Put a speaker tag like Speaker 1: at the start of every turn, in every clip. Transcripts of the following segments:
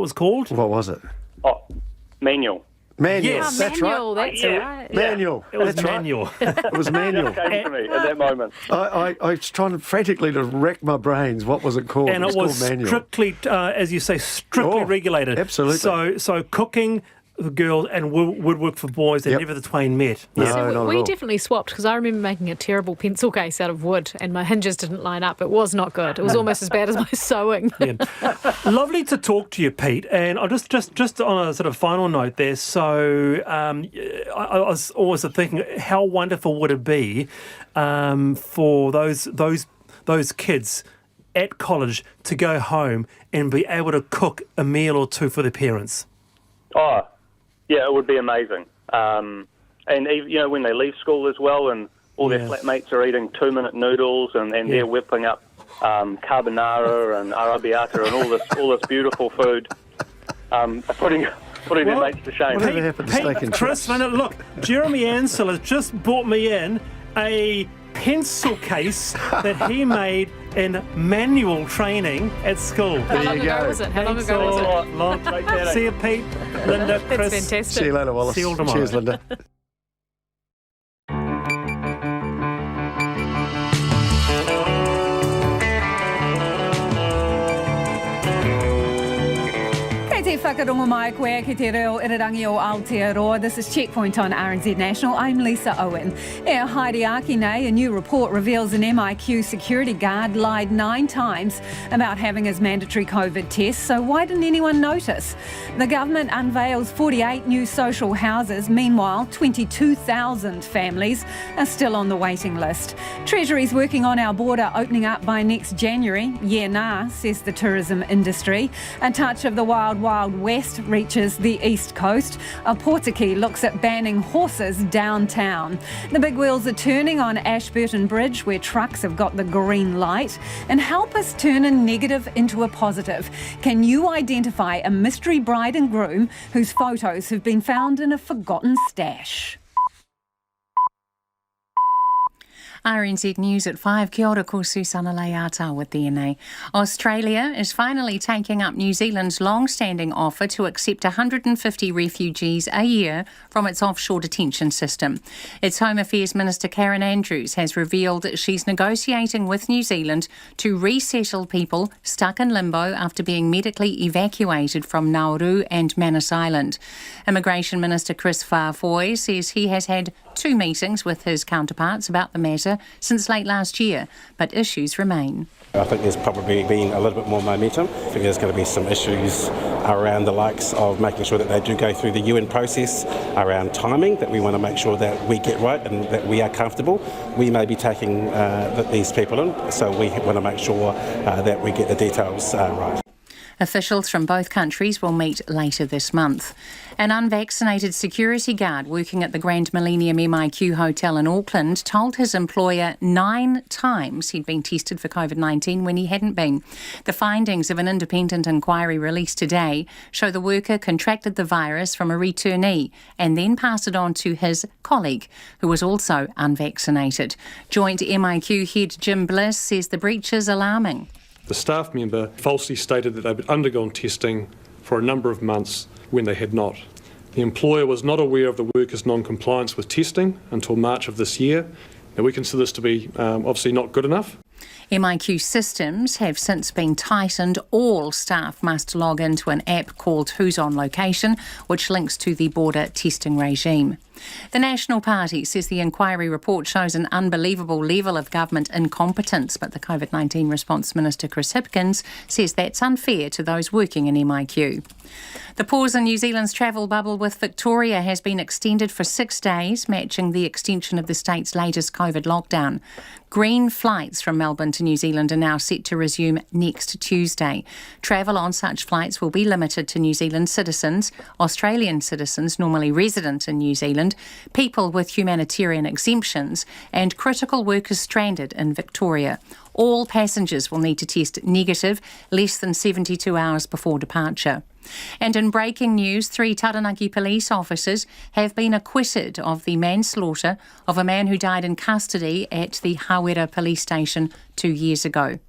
Speaker 1: was called?
Speaker 2: What was it?
Speaker 3: Oh, manual.
Speaker 2: Manual.
Speaker 1: Yes.
Speaker 2: That's
Speaker 4: manual,
Speaker 2: right.
Speaker 4: that's
Speaker 3: Yeah.
Speaker 4: right.
Speaker 2: Manual.
Speaker 1: It was
Speaker 2: That's right.
Speaker 1: manual.
Speaker 2: It was manual.
Speaker 3: Just came to me at that moment.
Speaker 2: I was trying frantically to rack my brains. What was it called?
Speaker 1: And it was
Speaker 2: called manual.
Speaker 1: strictly, as you say, strictly regulated.
Speaker 2: Absolutely.
Speaker 1: So cooking for girls and woodwork for boys, they
Speaker 2: Yep.
Speaker 1: never the twain met.
Speaker 2: No,
Speaker 4: So
Speaker 2: not
Speaker 4: we
Speaker 2: at all.
Speaker 4: definitely swapped, because I remember making a terrible pencil case out of wood and my hinges didn't line up. It was not good. It was almost as bad as my sewing.
Speaker 1: Yeah. Lovely to talk to you, Pete. And I just on a sort of final note there. So I was always thinking, how wonderful would it be for those kids at college to go home and be able to cook a meal or two for their parents?
Speaker 3: Oh, yeah, it would be amazing. And even, when they leave school as well, and all their flatmates are eating 2-minute noodles, and they're whipping up carbonara and arrabbiata and all this beautiful food, putting their mates to shame.
Speaker 2: Whatever happened to steak and
Speaker 1: Chris,
Speaker 2: chips?
Speaker 1: look, Jeremy Ansell has just brought me in a pencil case that he made in manual training at school.
Speaker 4: How long ago was it? How long ago was it?
Speaker 1: Long. See you, Pete, Linda, Chris.
Speaker 4: That's fantastic.
Speaker 2: See you later, Wallace.
Speaker 1: See you all tomorrow.
Speaker 2: Cheers, Linda.
Speaker 5: Te whakarongo mai koe ki te reo irirangi o Aotearoa. This is Checkpoint on RNZ National. I'm Lisa Owen. Haere Aki nei, a new report reveals an MIQ security guard lied 9 times about having his mandatory COVID test. So why didn't anyone notice? The government unveils 48 new social houses. Meanwhile, 22,000 families are still on the waiting list. Treasury's working on our border opening up by next January. Yeah, nah, says the tourism industry. A touch of the Wild West reaches the east coast. A Portuguese looks at banning horses downtown. The big wheels are turning on Ashburton Bridge, where trucks have got the green light. And help us turn a negative into a positive. Can you identify a mystery bride and groom whose photos have been found in a forgotten stash?
Speaker 6: RNZ News at 5. Kia ora, ko Susana Leata with DNA. Australia is finally taking up New Zealand's long-standing offer to accept 150 refugees a year from its offshore detention system. Its Home Affairs Minister Karen Andrews has revealed that she's negotiating with New Zealand to resettle people stuck in limbo after being medically evacuated from Nauru and Manus Island. Immigration Minister Chris Farfoy says he has had 2 meetings with his counterparts about the matter since late last year, but issues remain.
Speaker 7: I think there's probably been a little bit more momentum. I think there's going to be some issues around the likes of making sure that they do go through the UN process, around timing, that we want to make sure that we get right and that we are comfortable. We may be taking these people in, so we want to make sure that we get the details right.
Speaker 6: Officials from both countries will meet later this month. An unvaccinated security guard working at the Grand Millennium MIQ Hotel in Auckland told his employer 9 times he'd been tested for COVID-19 when he hadn't been. The findings of an independent inquiry released today show the worker contracted the virus from a returnee and then passed it on to his colleague, who was also unvaccinated. Joint MIQ head Jim Bliss says the breach is alarming.
Speaker 8: The staff member falsely stated that they'd undergone testing for a number of months when they had not. The employer was not aware of the worker's non-compliance with testing until March of this year. Now, we consider this to be obviously not good enough.
Speaker 6: MIQ systems have since been tightened. All staff must log into an app called Who's on Location, which links to the border testing regime. The National Party says the inquiry report shows an unbelievable level of government incompetence, but the COVID-19 response minister Chris Hipkins says that's unfair to those working in MIQ. The pause in New Zealand's travel bubble with Victoria has been extended for 6 days, matching the extension of the state's latest COVID lockdown. Green flights from Melbourne to New Zealand are now set to resume next Tuesday. Travel on such flights will be limited to New Zealand citizens, Australian citizens normally resident in New Zealand, people with humanitarian exemptions, and critical workers stranded in Victoria. All passengers will need to test negative less than 72 hours before departure. And in breaking news, 3 Taranaki police officers have been acquitted of the manslaughter of a man who died in custody at the Hawera police station 2 years ago.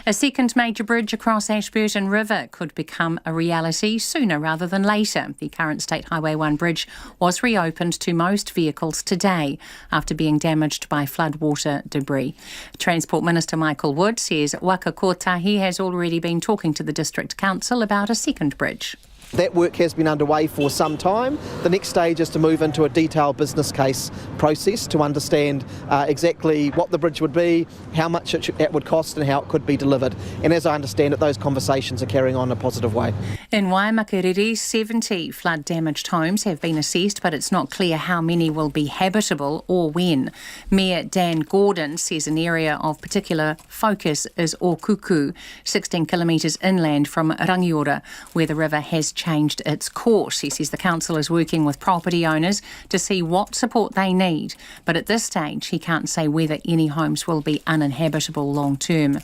Speaker 6: A second major bridge across Ashburton River could become a reality sooner rather than later. The current State Highway 1 bridge was reopened to most vehicles today after being damaged by floodwater debris. Transport Minister Michael Wood says Waka Kotahi has already been talking to the District Council about a second bridge.
Speaker 9: That work has been underway for some time. The next stage is to move into a detailed business case process to understand exactly what the bridge would be, how much it would cost and how it could be delivered. And as I understand it, those conversations are carrying on in a positive way.
Speaker 6: In Waimakariri, 70 flood-damaged homes have been assessed, but it's not clear how many will be habitable or when. Mayor Dan Gordon says an area of particular focus is Okuku, 16 kilometres inland from Rangiora, where the river has changed its course. He says the council is working with property owners to see what support they need, but at this stage he can't say whether any homes will be uninhabitable long term.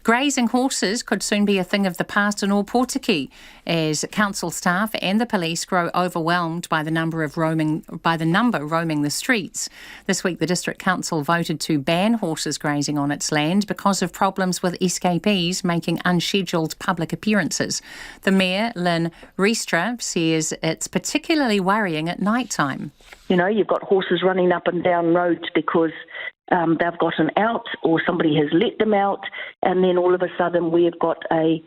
Speaker 6: Grazing horses could soon be a thing of the past in all Portuguese as council staff and the police grow overwhelmed by the number roaming the streets. This week the district council voted to ban horses grazing on its land because of problems with escapees making unscheduled public appearances. The mayor, Lynn Riestra, says it's particularly worrying at night time.
Speaker 10: You know, you've got horses running up and down roads because they've gotten out or somebody has let them out, and then all of a sudden we've got a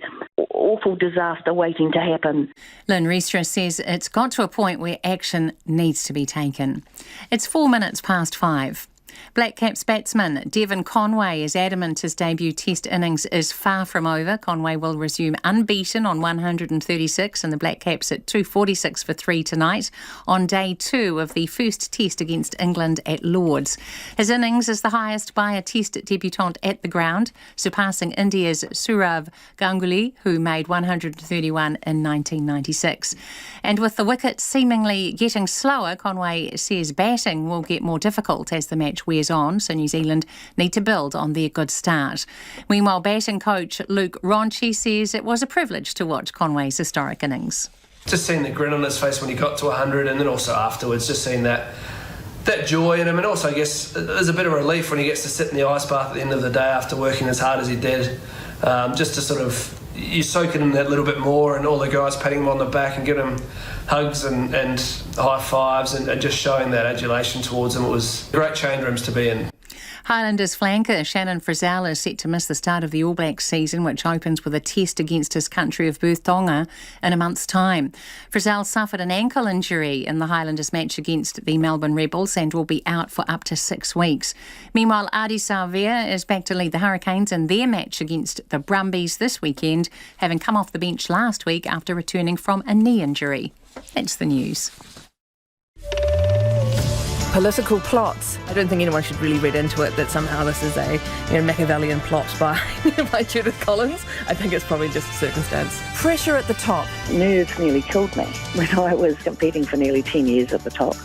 Speaker 10: awful disaster waiting to happen.
Speaker 6: Lynn Riestra says it's got to a point where action needs to be taken. It's 4 minutes past 5. Black Caps batsman Devon Conway is adamant his debut test innings is far from over. Conway will resume unbeaten on 136 and the Black Caps at 246 for 3 tonight on day 2 of the first test against England at Lords. His innings is the highest by a test debutant at the ground, surpassing India's Sourav Ganguly, who made 131 in 1996. And with the wickets seemingly getting slower, Conway says batting will get more difficult as the match wears on, so New Zealand need to build on their good start. Meanwhile, batting coach Luke Ronchi says it was a privilege to watch Conway's historic innings.
Speaker 11: Just seeing the grin on his face when he got to 100 and then also afterwards, just seeing that joy in him, and also I guess there's a bit of relief when he gets to sit in the ice bath at the end of the day after working as hard as he did, just to sort of, you soak it in that little bit more, and all the guys patting him on the back and giving him hugs and high fives and just showing that adulation towards him. It was great change rooms to be in.
Speaker 6: Highlanders flanker Shannon Frizzell is set to miss the start of the All Blacks season, which opens with a test against his country of birth, Tonga, in a month's time. Frizzell suffered an ankle injury in the Highlanders match against the Melbourne Rebels and will be out for up to 6 weeks. Meanwhile, Adi Savea is back to lead the Hurricanes in their match against the Brumbies this weekend, having come off the bench last week after returning from a knee injury. That's the news.
Speaker 12: Political plots. I don't think anyone should really read into it that somehow this is a Machiavellian plot by Judith Collins. I think it's probably just circumstance. Pressure at the top.
Speaker 10: Nerves nearly killed me when I was competing for nearly 10 years at the top.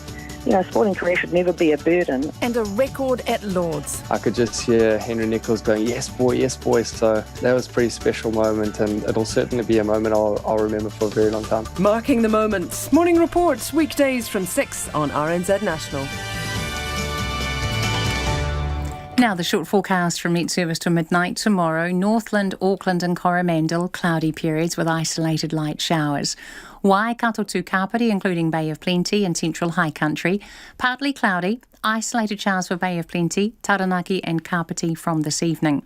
Speaker 10: You know, sporting career should never be a burden.
Speaker 12: And a record at Lords.
Speaker 13: I could just hear Henry Nichols going, yes boy, so that was a pretty special moment, and it'll certainly be a moment I'll remember for a very long time.
Speaker 12: Marking the moments. Morning reports, weekdays from 6 on RNZ National.
Speaker 6: Now the short forecast from Met Service to midnight tomorrow. Northland, Auckland and Coromandel, cloudy periods with isolated light showers. Waikato to Kapiti, including Bay of Plenty and central high country. Partly cloudy, isolated showers for Bay of Plenty, Taranaki and Kapiti from this evening.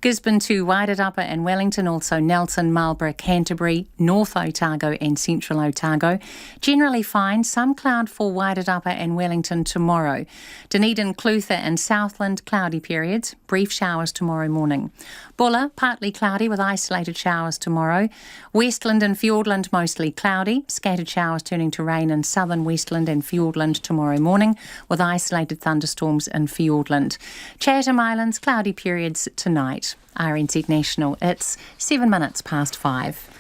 Speaker 6: Gisborne to Wairarapa and Wellington, also Nelson, Marlborough, Canterbury, North Otago and Central Otago. Generally fine, some cloud for Wairarapa and Wellington tomorrow. Dunedin, Clutha and Southland, cloudy periods, brief showers tomorrow morning. Bulla, partly cloudy with isolated showers tomorrow. Westland and Fiordland, mostly cloudy, scattered showers turning to rain in southern Westland and Fiordland tomorrow morning with isolated thunderstorms in Fiordland. Chatham Islands, cloudy periods tonight. RNZ National, it's 7 minutes past 5.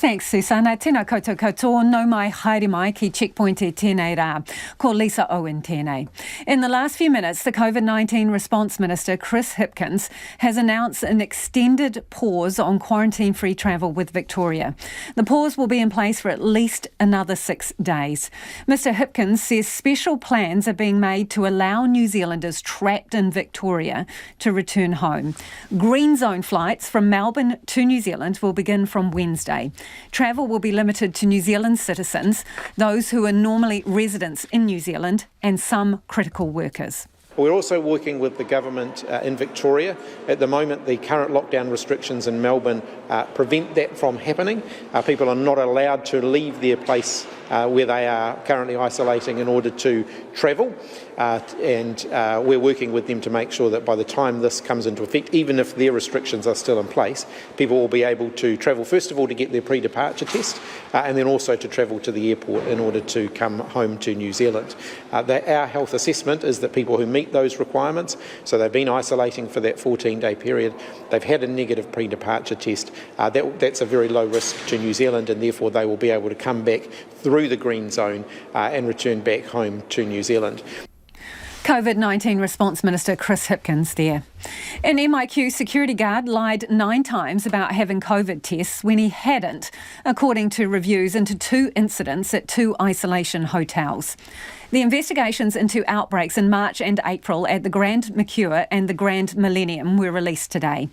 Speaker 5: Thanks, Susana. Tēnā koutou katoa, no mai haere mai ki Checkpoint e tēnei rā. Ko Lisa Owen tēnei. In the last few minutes, the COVID-19 Response Minister, Chris Hipkins, has announced an extended pause on quarantine-free travel with Victoria. The pause will be in place for at least another 6 days. Mr Hipkins says special plans are being made to allow New Zealanders trapped in Victoria to return home. Green zone flights from Melbourne to New Zealand will begin from Wednesday. Travel will be limited to New Zealand citizens, those who are normally residents in New Zealand, and some critical workers.
Speaker 14: We're also working with the government in Victoria. At the moment, the current lockdown restrictions in Melbourne prevent that from happening. People are not allowed to leave their place where they are currently isolating in order to travel. And we're working with them to make sure that by the time this comes into effect, even if their restrictions are still in place, people will be able to travel, first of all, to get their pre-departure test, and then also to travel to the airport in order to come home to New Zealand. Our health assessment is that people who meet those requirements, so they've been isolating for that 14-day period, they've had a negative pre-departure test, that's a very low risk to New Zealand, and therefore they will be able to come back through the green zone and return back home to New Zealand.
Speaker 5: COVID-19 Response Minister Chris Hipkins there. An MIQ security guard lied 9 times about having COVID tests when he hadn't, according to reviews into 2 incidents at 2 isolation hotels. The investigations into outbreaks in March and April at the Grand Mercure and the Grand Millennium were released today.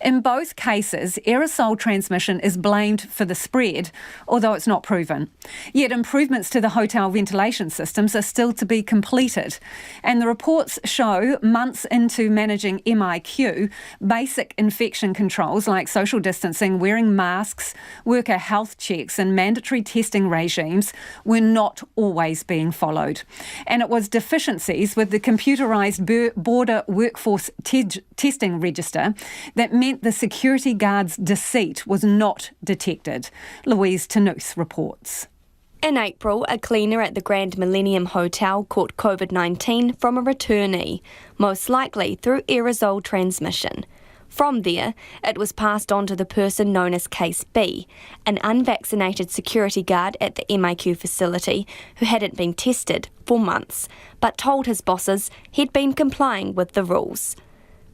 Speaker 5: In both cases, aerosol transmission is blamed for the spread, although it's not proven. Yet improvements to the hotel ventilation systems are still to be completed. And the reports show, months into managing MIQ, basic infection controls like social distancing, wearing masks, worker health checks and mandatory testing regimes were not always being followed. And it was deficiencies with the computerised border workforce testing register that meant the security guard's deceit was not detected. Louise Tanuth reports.
Speaker 15: In April, a cleaner at the Grand Millennium Hotel caught COVID-19 from a returnee, most likely through aerosol transmission. From there, it was passed on to the person known as Case B, an unvaccinated security guard at the MIQ facility who hadn't been tested for months, but told his bosses he'd been complying with the rules.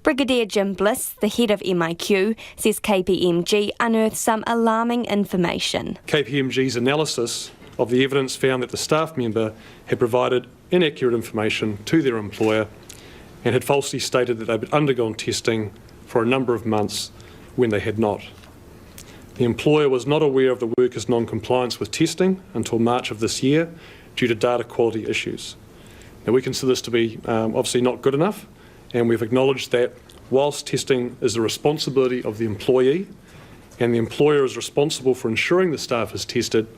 Speaker 15: Brigadier Jim Bliss, the head of MIQ, says KPMG unearthed some alarming information.
Speaker 8: KPMG's analysis of the evidence found that the staff member had provided inaccurate information to their employer and had falsely stated that they'd undergone testing for a number of months when they had not. The employer was not aware of the worker's non-compliance with testing until March of this year due to data quality issues. Now, we consider this to be obviously not good enough, and we've acknowledged that whilst testing is the responsibility of the employee and the employer is responsible for ensuring the staff is tested,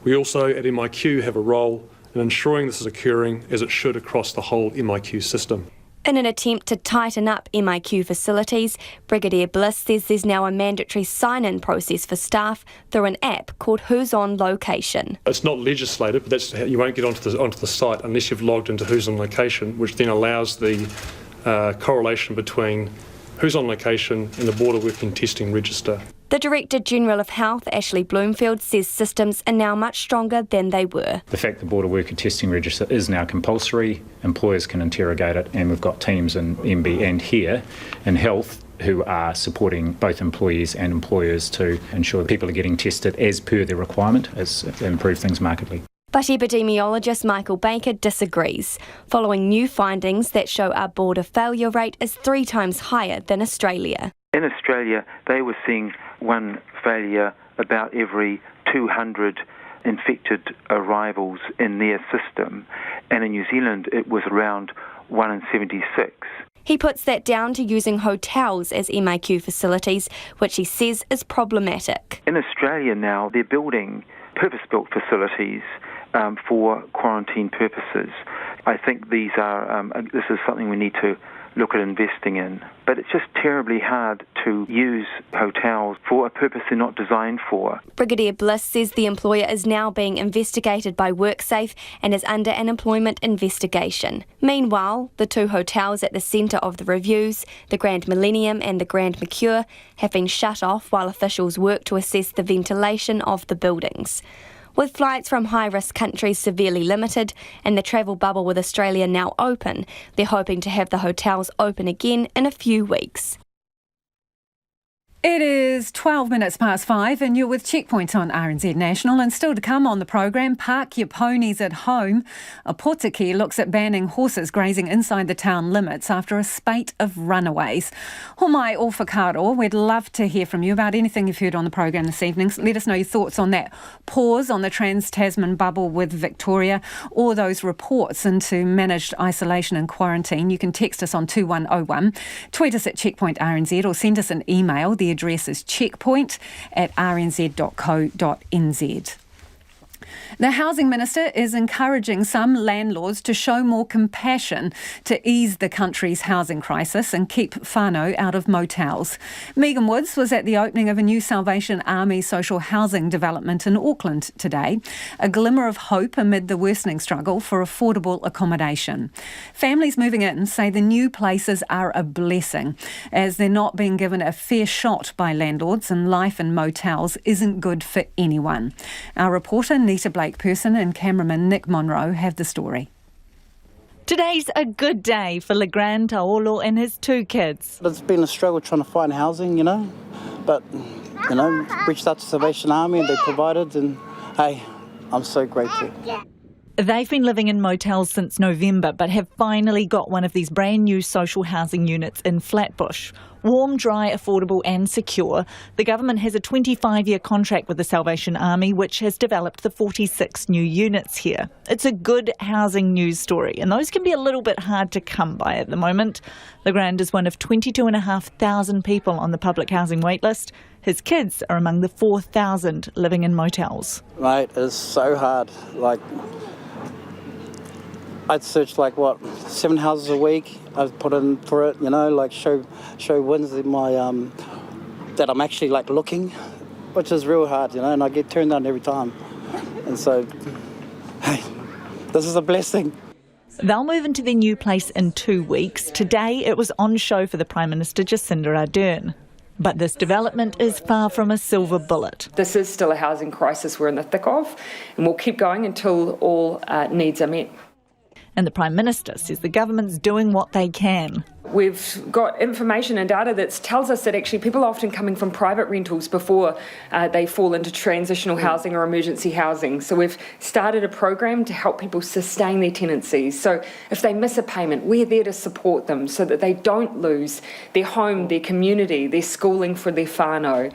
Speaker 8: we also at MIQ have a role in ensuring this is occurring as it should across the whole MIQ system.
Speaker 15: In an attempt to tighten up MIQ facilities, Brigadier Bliss says there's now a mandatory sign-in process for staff through an app called Who's On Location.
Speaker 8: It's not legislated, but that's how you won't get onto the site unless you've logged into Who's On Location, which then allows the correlation between Who's On Location and the Border Working Testing Register.
Speaker 15: The Director General of Health, Ashley Bloomfield, says systems are now much stronger than they were.
Speaker 16: The fact the Border Worker Testing Register is now compulsory, employers can interrogate it, and we've got teams in MB and here in health who are supporting both employees and employers to ensure that people are getting tested as per their requirement, as improve things markedly.
Speaker 15: But epidemiologist Michael Baker disagrees, following new findings that show our border failure rate is 3 times higher than Australia.
Speaker 17: In Australia, they were seeing one failure about every 200 infected arrivals in their system, and in New Zealand it was around 1 in 76.
Speaker 15: He puts that down to using hotels as MIQ facilities, which he says is problematic.
Speaker 17: In Australia now, they're building purpose-built facilities for quarantine purposes. I think this is something we need to look at investing in. But it's just terribly hard to use hotels for a purpose they're not designed for.
Speaker 15: Brigadier Bliss says the employer is now being investigated by WorkSafe and is under an employment investigation. Meanwhile, the two hotels at the centre of the reviews, the Grand Millennium and the Grand Mercure, have been shut off while officials work to assess the ventilation of the buildings. With flights from high-risk countries severely limited and the travel bubble with Australia now open, they're hoping to have the hotels open again in a few weeks.
Speaker 5: It is 12 minutes past 5 and you're with Checkpoint on RNZ National, and still to come on the program, park your ponies at home. A Potiki looks at banning horses grazing inside the town limits after a spate of runaways. Homai o whakaaro, we'd love to hear from you about anything you've heard on the program this evening. Let us know your thoughts on that pause on the Trans-Tasman bubble with Victoria, or those reports into managed isolation and quarantine. You can text us on 2101, tweet us at Checkpoint RNZ, or send us an email. The address is checkpoint@rnz.co.nz. The Housing Minister is encouraging some landlords to show more compassion to ease the country's housing crisis and keep whānau out of motels. Megan Woods was at the opening of a new Salvation Army social housing development in Auckland today, a glimmer of hope amid the worsening struggle for affordable accommodation. Families moving in say the new places are a blessing, as they're not being given a fair shot by landlords, and life in motels isn't good for anyone. Our reporter Nita Blake-Person and cameraman Nick Monroe have the story.
Speaker 18: Today's a good day for Legrand Taolo and his two kids.
Speaker 19: It's been a struggle trying to find housing, but, reached out to Salvation Army and they provided, and hey, I'm so grateful.
Speaker 18: They've been living in motels since November, but have finally got one of these brand new social housing units in Flatbush. Warm, dry, affordable and secure, the government has a 25-year contract with the Salvation Army, which has developed the 46 new units here. It's a good housing news story, and those can be a little bit hard to come by at the moment. Legrand is one of 22,500 people on the public housing waitlist. His kids are among the 4,000 living in motels.
Speaker 19: Mate, it's so hard. I'd search 7 houses a week. I've put in for it, show wins in my that I'm actually looking, which is real hard, and I get turned down every time. And so, hey, this is a blessing.
Speaker 18: They'll move into their new place in 2 weeks. Today it was on show for the Prime Minister Jacinda Ardern. But this development is far from a silver bullet.
Speaker 20: This is still a housing crisis we're in the thick of, and we'll keep going until all needs are met.
Speaker 18: And the Prime Minister says the government's doing what they can.
Speaker 20: We've got information and data that tells us that actually people are often coming from private rentals before they fall into transitional housing or emergency housing. So we've started a program to help people sustain their tenancies. So if they miss a payment, we're there to support them so that they don't lose their home, their community, their schooling for their whānau.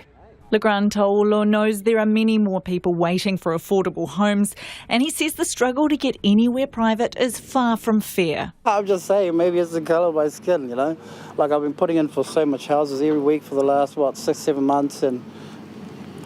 Speaker 18: Legrand Taolo knows there are many more people waiting for affordable homes, and he says the struggle to get anywhere private is far from fair.
Speaker 19: I'm just saying, maybe it's the colour of my skin, I've been putting in for so much houses every week for the last, 6-7 months, and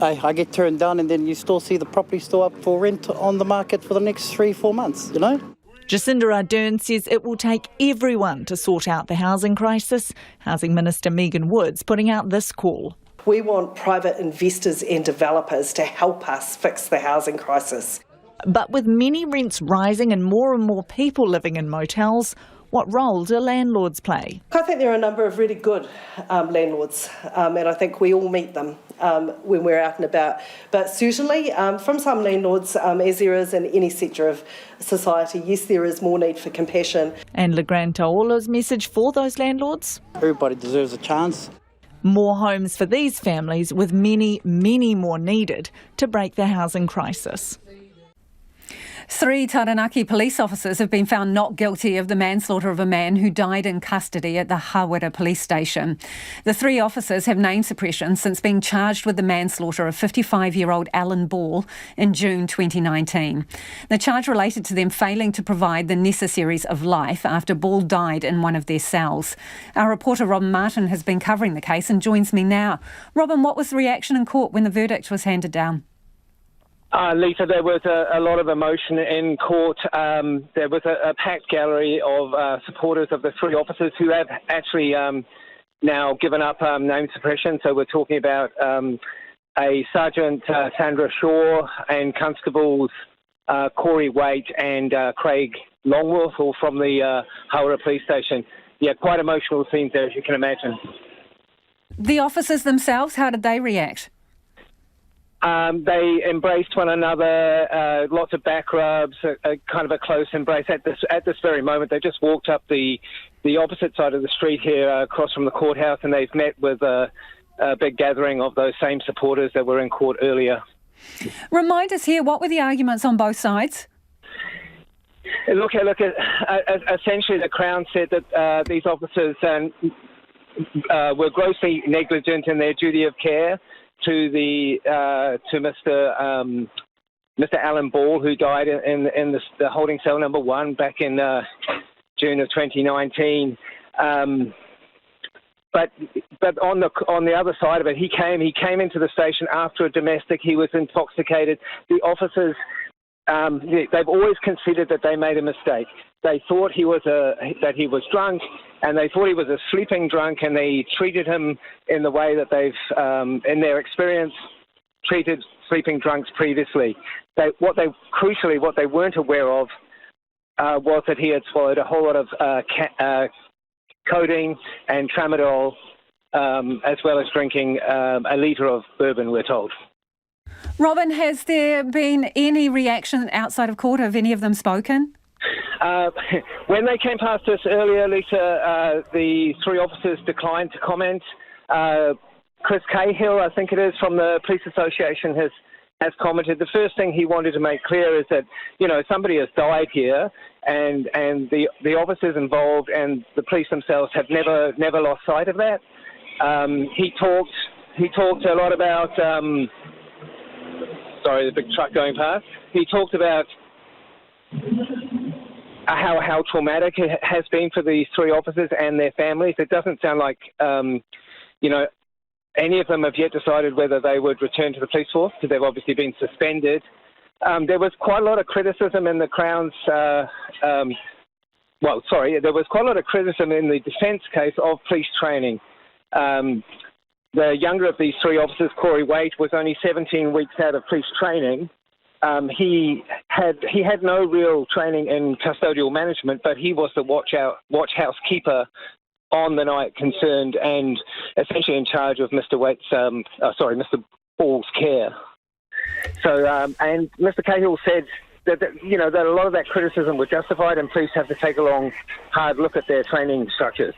Speaker 19: I get turned down, and then you still see the property still up for rent on the market for the next 3-4 months,
Speaker 18: Jacinda Ardern says it will take everyone to sort out the housing crisis. Housing Minister Megan Woods putting out this call.
Speaker 21: We want private investors and developers to help us fix the housing crisis.
Speaker 18: But with many rents rising and more people living in motels, what role do landlords play?
Speaker 21: I think there are a number of really good landlords, and I think we all meet them when we're out and about. But certainly from some landlords, as there is in any sector of society, yes, there is more need for compassion.
Speaker 18: And Legrand Taolo's message for those landlords?
Speaker 19: Everybody deserves a chance.
Speaker 18: More homes for these families, with many more needed to break the housing crisis.
Speaker 5: 3 Taranaki police officers have been found not guilty of the manslaughter of a man who died in custody at the Hawera police station. The 3 officers have name suppression since being charged with the manslaughter of 55-year-old Alan Ball in June 2019. The charge related to them failing to provide the necessaries of life after Ball died in one of their cells. Our reporter Robin Martin has been covering the case and joins me now. Robin, what was the reaction in court when the verdict was handed down?
Speaker 22: Lisa, there was a lot of emotion in court. There was a packed gallery of supporters of the 3 officers who have actually now given up name suppression. So we're talking about a Sergeant Sandra Shaw and Constables Corey Waite and Craig Longworth, all from the Hawera Police Station. Yeah, quite emotional scenes there, as you can imagine.
Speaker 5: The officers themselves, how did they react?
Speaker 22: They embraced one another, lots of back rubs, a kind of a close embrace. At this very moment, they just walked up the opposite side of the street here, across from the courthouse, and they've met with a big gathering of those same supporters that were in court earlier.
Speaker 5: Remind us here, what were the arguments on both sides?
Speaker 22: Look, essentially the Crown said that these officers were grossly negligent in their duty of care to Mr. Alan Ball, who died in the holding cell number 1 back in June of 2019. But on the other side of it, he came into the station after a domestic. He was intoxicated. The officers, they've always considered that they made a mistake. They thought that he was drunk, and they thought he was a sleeping drunk, and they treated him in the way that they've, in their experience, treated sleeping drunks previously. What they weren't aware of was that he had swallowed a whole lot of codeine and tramadol, as well as drinking a litre of bourbon, we're told.
Speaker 5: Robin, has there been any reaction outside of court? Have any of them spoken?
Speaker 22: When they came past us earlier, Lisa, the 3 officers declined to comment. Chris Cahill, I think it is, from the Police Association has commented. The first thing he wanted to make clear is that, somebody has died here, and the officers involved and the police themselves have never lost sight of that. He talked a lot about sorry, the big truck going past. He talked about how traumatic it has been for these 3 officers and their families. It doesn't sound like any of them have yet decided whether they would return to the police force, because they've obviously been suspended. There was quite a lot of criticism in the Crown's, there was quite a lot of criticism in the defence case of police training. The younger of these 3 officers, Corey Waite, was only 17 weeks out of police training. He had no real training in custodial management, but he was the watch house keeper on the night concerned, and essentially in charge of Mr. Ball's care. So, and Mr. Cahill said that a lot of that criticism was justified, and police have to take a long, hard look at their training structures.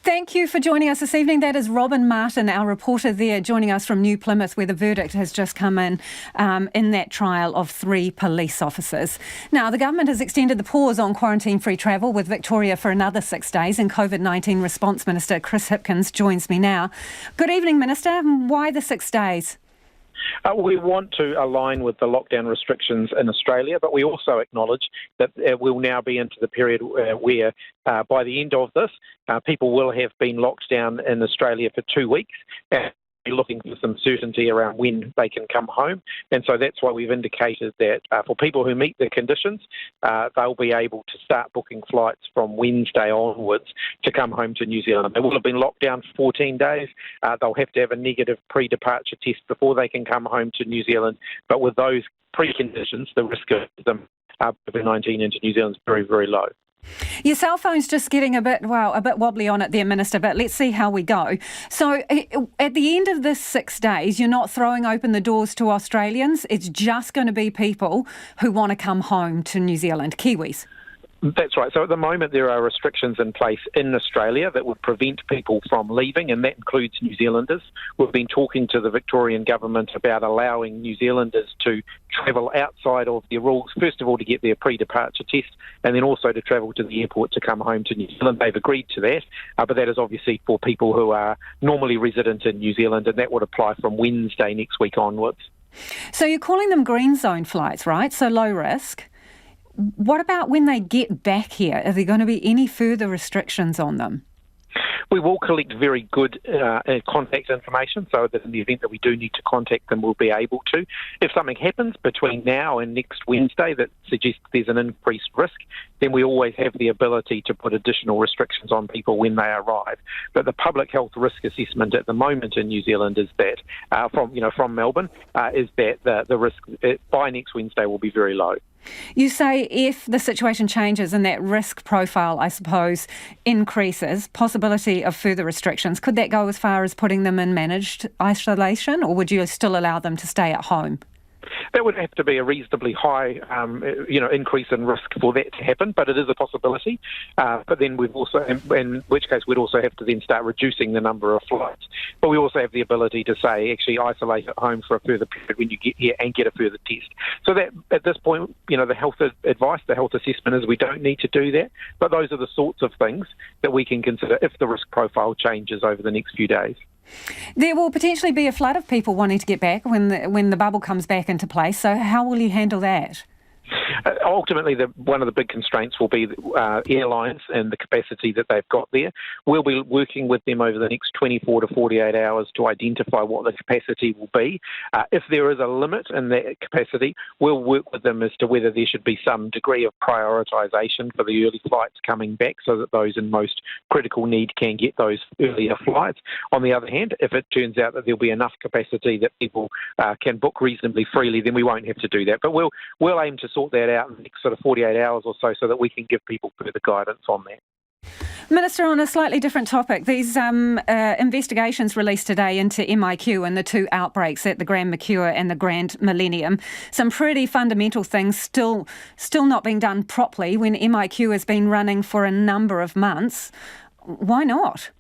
Speaker 5: Thank you for joining us this evening. That is Robin Martin, our reporter there, joining us from New Plymouth, where the verdict has just come in that trial of 3 police officers. Now, the government has extended the pause on quarantine-free travel with Victoria for another 6 days, and COVID-19 Response Minister Chris Hipkins joins me now. Good evening, Minister. Why the 6 days?
Speaker 3: We want to align with the lockdown restrictions in Australia, but we also acknowledge that we'll now be into the period where by the end of this, people will have been locked down in Australia for 2 weeks. Looking for some certainty around when they can come home, and so that's why we've indicated that for people who meet the conditions, they'll be able to start booking flights from Wednesday onwards to come home to New Zealand. They will have been locked down for 14 days. They'll have to have a negative pre-departure test before they can come home to New Zealand, but with those preconditions, the risk of them COVID-19 into New Zealand is very, very low.
Speaker 5: Your cell phone's just getting a bit wobbly on it there, Minister, but let's see how we go. So at the end of this 6 days, you're not throwing open the doors to Australians. It's just going to be people who want to come home to New Zealand, Kiwis.
Speaker 3: That's right. So at the moment there are restrictions in place in Australia that would prevent people from leaving, and that includes New Zealanders. We've been talking to the Victorian government about allowing New Zealanders to travel outside of their rules, first of all to get their pre-departure test, and then also to travel to the airport to come home to New Zealand. They've agreed to that, but that is obviously for people who are normally resident in New Zealand, and that would apply from Wednesday next week onwards.
Speaker 5: So you're calling them green zone flights, right? So low risk. What about when they get back here? Are there going to be any further restrictions on them?
Speaker 3: We will collect very good contact information so that in the event that we do need to contact them, we'll be able to. If something happens between now and next Wednesday that suggests there's an increased risk, then we always have the ability to put additional restrictions on people when they arrive. But the public health risk assessment at the moment in New Zealand is that, from Melbourne, is that the risk by next Wednesday will be very low.
Speaker 5: You say if the situation changes and that risk profile, I suppose, increases, possibility of further restrictions, could that go as far as putting them in managed isolation, or would you still allow them to stay at home?
Speaker 3: That would have to be a reasonably high, increase in risk for that to happen, but it is a possibility. But then we've also, in which case we'd also have to then start reducing the number of flights. But we also have the ability to say, actually isolate at home for a further period when you get here and get a further test. So that at this point, the health advice, the health assessment is we don't need to do that. But those are the sorts of things that we can consider if the risk profile changes over the next few days.
Speaker 5: There will potentially be a flood of people wanting to get back when the bubble comes back into place. So how will you handle that?
Speaker 3: Ultimately, one of the big constraints will be airlines and the capacity that they've got there. We'll be working with them over the next 24 to 48 hours to identify what the capacity will be. If there is a limit in that capacity, we'll work with them as to whether there should be some degree of prioritisation for the early flights coming back so that those in most critical need can get those earlier flights. On the other hand, if it turns out that there'll be enough capacity that people can book reasonably freely, then we won't have to do that. But we'll aim to sort that out in the next sort of 48 hours or so that we can give people further guidance on that.
Speaker 5: Minister, on a slightly different topic, these investigations released today into MIQ and the two outbreaks at the Grand Mercure and the Grand Millennium, some pretty fundamental things still not being done properly when MIQ has been running for a number of months. Why not?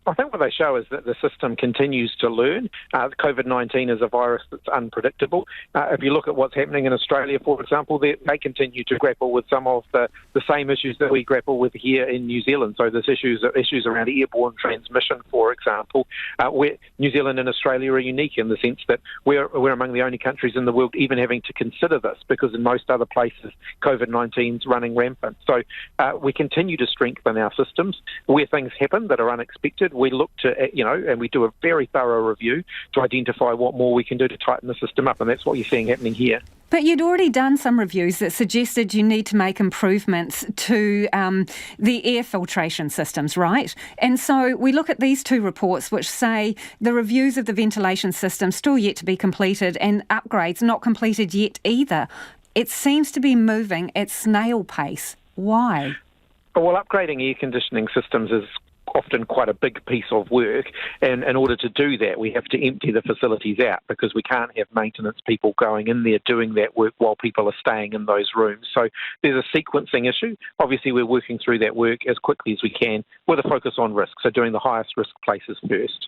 Speaker 3: I think what they show is that the system continues to learn. COVID-19 is a virus that's unpredictable. If you look at what's happening in Australia, for example, they continue to grapple with some of the same issues that we grapple with here in New Zealand. So there's issues around airborne transmission, for example, where New Zealand and Australia are unique in the sense that we're among the only countries in the world even having to consider this, because in most other places COVID-19's running rampant. So we continue to strengthen our systems. Where things happen that are unexpected, we look to, and we do a very thorough review to identify what more we can do to tighten the system up, and that's what you're seeing happening here.
Speaker 5: But you'd already done some reviews that suggested you need to make improvements to the air filtration systems, right? And so we look at these two reports which say the reviews of the ventilation system still yet to be completed and upgrades not completed yet either. It seems to be moving at snail pace. Why?
Speaker 3: Well, upgrading air conditioning systems is often quite a big piece of work, and in order to do that we have to empty the facilities out because we can't have maintenance people going in there doing that work while people are staying in those rooms. So there's a sequencing issue. Obviously we're working through that work as quickly as we can with a focus on risk, so doing the highest risk places first.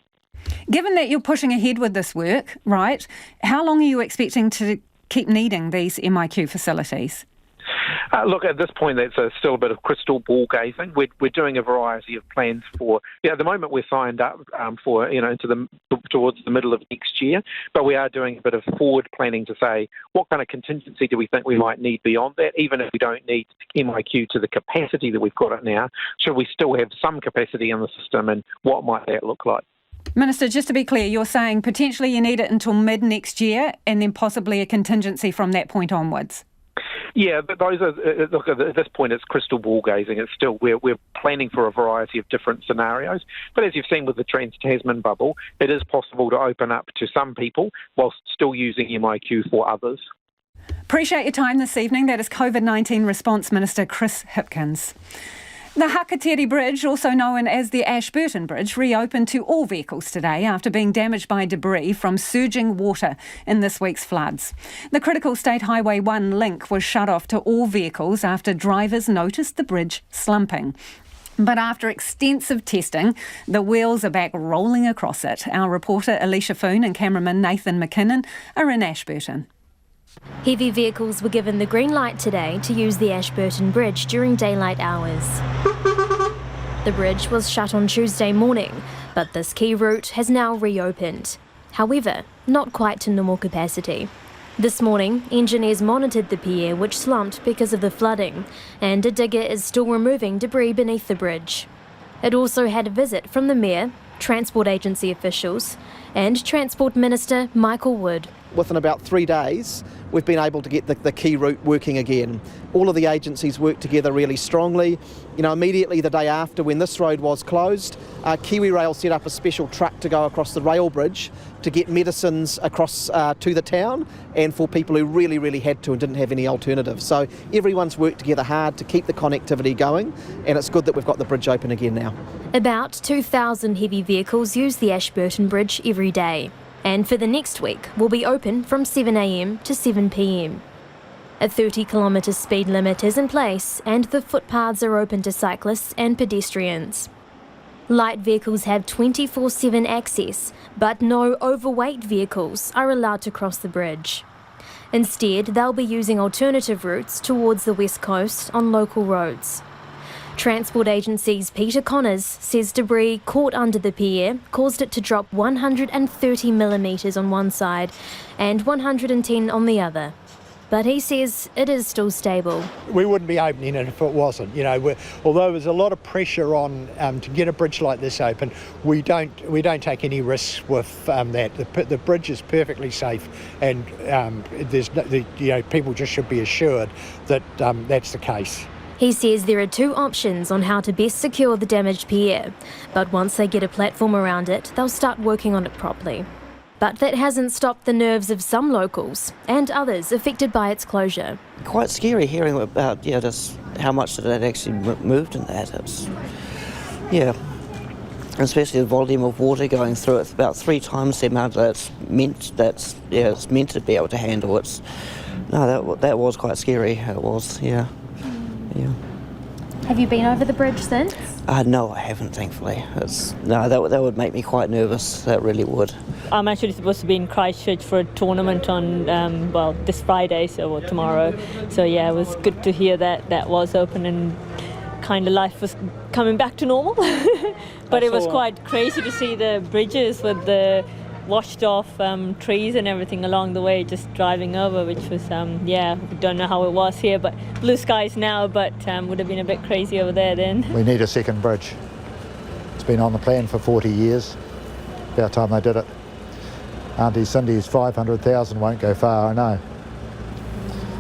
Speaker 5: Given that you're pushing ahead with this work, right, how long are you expecting to keep needing these MIQ facilities?
Speaker 3: Look, at this point, that's still a bit of crystal ball gazing. We're doing a variety of plans for. At the moment, we're signed up for towards the middle of next year, but we are doing a bit of forward planning to say what kind of contingency do we think we might need beyond that. Even if we don't need MIQ to the capacity that we've got it now, should we still have some capacity in the system, and what might that look like?
Speaker 5: Minister, just to be clear, you're saying potentially you need it until mid next year, and then possibly a contingency from that point onwards.
Speaker 3: Yeah, but those are, look, at this point it's crystal ball gazing. It's still, we're planning for a variety of different scenarios. But as you've seen with the Trans-Tasman bubble, it is possible to open up to some people whilst still using MIQ for others.
Speaker 5: Appreciate your time this evening. That is COVID-19 Response Minister Chris Hipkins. The Hakateri Bridge, also known as the Ashburton Bridge, reopened to all vehicles today after being damaged by debris from surging water in this week's floods. The critical State Highway 1 link was shut off to all vehicles after drivers noticed the bridge slumping. But after extensive testing, the wheels are back rolling across it. Our reporter Alicia Foon and cameraman Nathan McKinnon are in Ashburton.
Speaker 1: Heavy vehicles were given the green light today to use the Ashburton Bridge during daylight hours. The bridge was shut on Tuesday morning, but this key route has now reopened. However, not quite to normal capacity. This morning, engineers monitored the pier which slumped because of the flooding, and a digger is still removing debris beneath the bridge. It also had a visit from the Mayor, Transport Agency officials and Transport Minister Michael Wood.
Speaker 9: Within about 3 days, we've been able to get the key route working again. All of the agencies worked together really strongly. Immediately the day after, when this road was closed, KiwiRail set up a special truck to go across the rail bridge to get medicines across to the town and for people who really, really had to and didn't have any alternative. So everyone's worked together hard to keep the connectivity going, and it's good that we've got the bridge open again now.
Speaker 1: About 2,000 heavy vehicles use the Ashburton Bridge every day. And for the next week, will be open from 7 a.m. to 7 p.m. A 30-kilometre speed limit is in place and the footpaths are open to cyclists and pedestrians. Light vehicles have 24/7 access, but no overweight vehicles are allowed to cross the bridge. Instead, they'll be using alternative routes towards the west coast on local roads. Transport Agency's Peter Connors says debris caught under the pier caused it to drop 130 millimetres on one side and 110 on the other. But he says it is still stable.
Speaker 2: We wouldn't be opening it if it wasn't. Although there's a lot of pressure on to get a bridge like this open, we don't take any risks with that. The bridge is perfectly safe, and people just should be assured that that's the case.
Speaker 1: He says there are two options on how to best secure the damaged pier, but once they get a platform around it, they'll start working on it properly. But that hasn't stopped the nerves of some locals and others affected by its closure.
Speaker 4: Quite scary hearing about just how much that it actually moved in that. Especially the volume of water going through it, about 3 times the amount it's meant to be able to handle. That was quite scary. It was, yeah.
Speaker 1: Have you been over the bridge since?
Speaker 4: No, I haven't, thankfully. That would make me quite nervous. That really would.
Speaker 23: I'm actually supposed to be in Christchurch for a tournament on, this Friday, or tomorrow. So yeah, it was good to hear that was open and kind of life was coming back to normal. But it was quite crazy to see the bridges with the washed off trees and everything along the way, just driving over, which was, we don't know how it was here, but blue skies now, but would have been a bit crazy over there then.
Speaker 24: We need a second bridge. It's been on the plan for 40 years. About time they did it. Auntie Cindy's 500,000 won't go far, I know.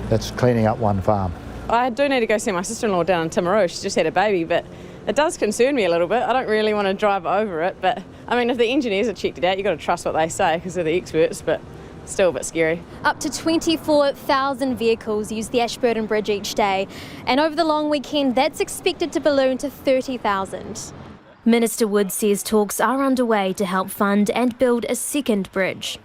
Speaker 24: That's cleaning up one farm.
Speaker 25: I do need to go see my sister-in-law down in Timaru. She's just had a baby, but it does concern me a little bit. I don't really want to drive over it, but if the engineers have checked it out, you've got to trust what they say because they're the experts, but still a bit scary.
Speaker 1: Up to 24,000 vehicles use the Ashburton Bridge each day, and over the long weekend that's expected to balloon to 30,000. Minister Wood says talks are underway to help fund and build a second bridge.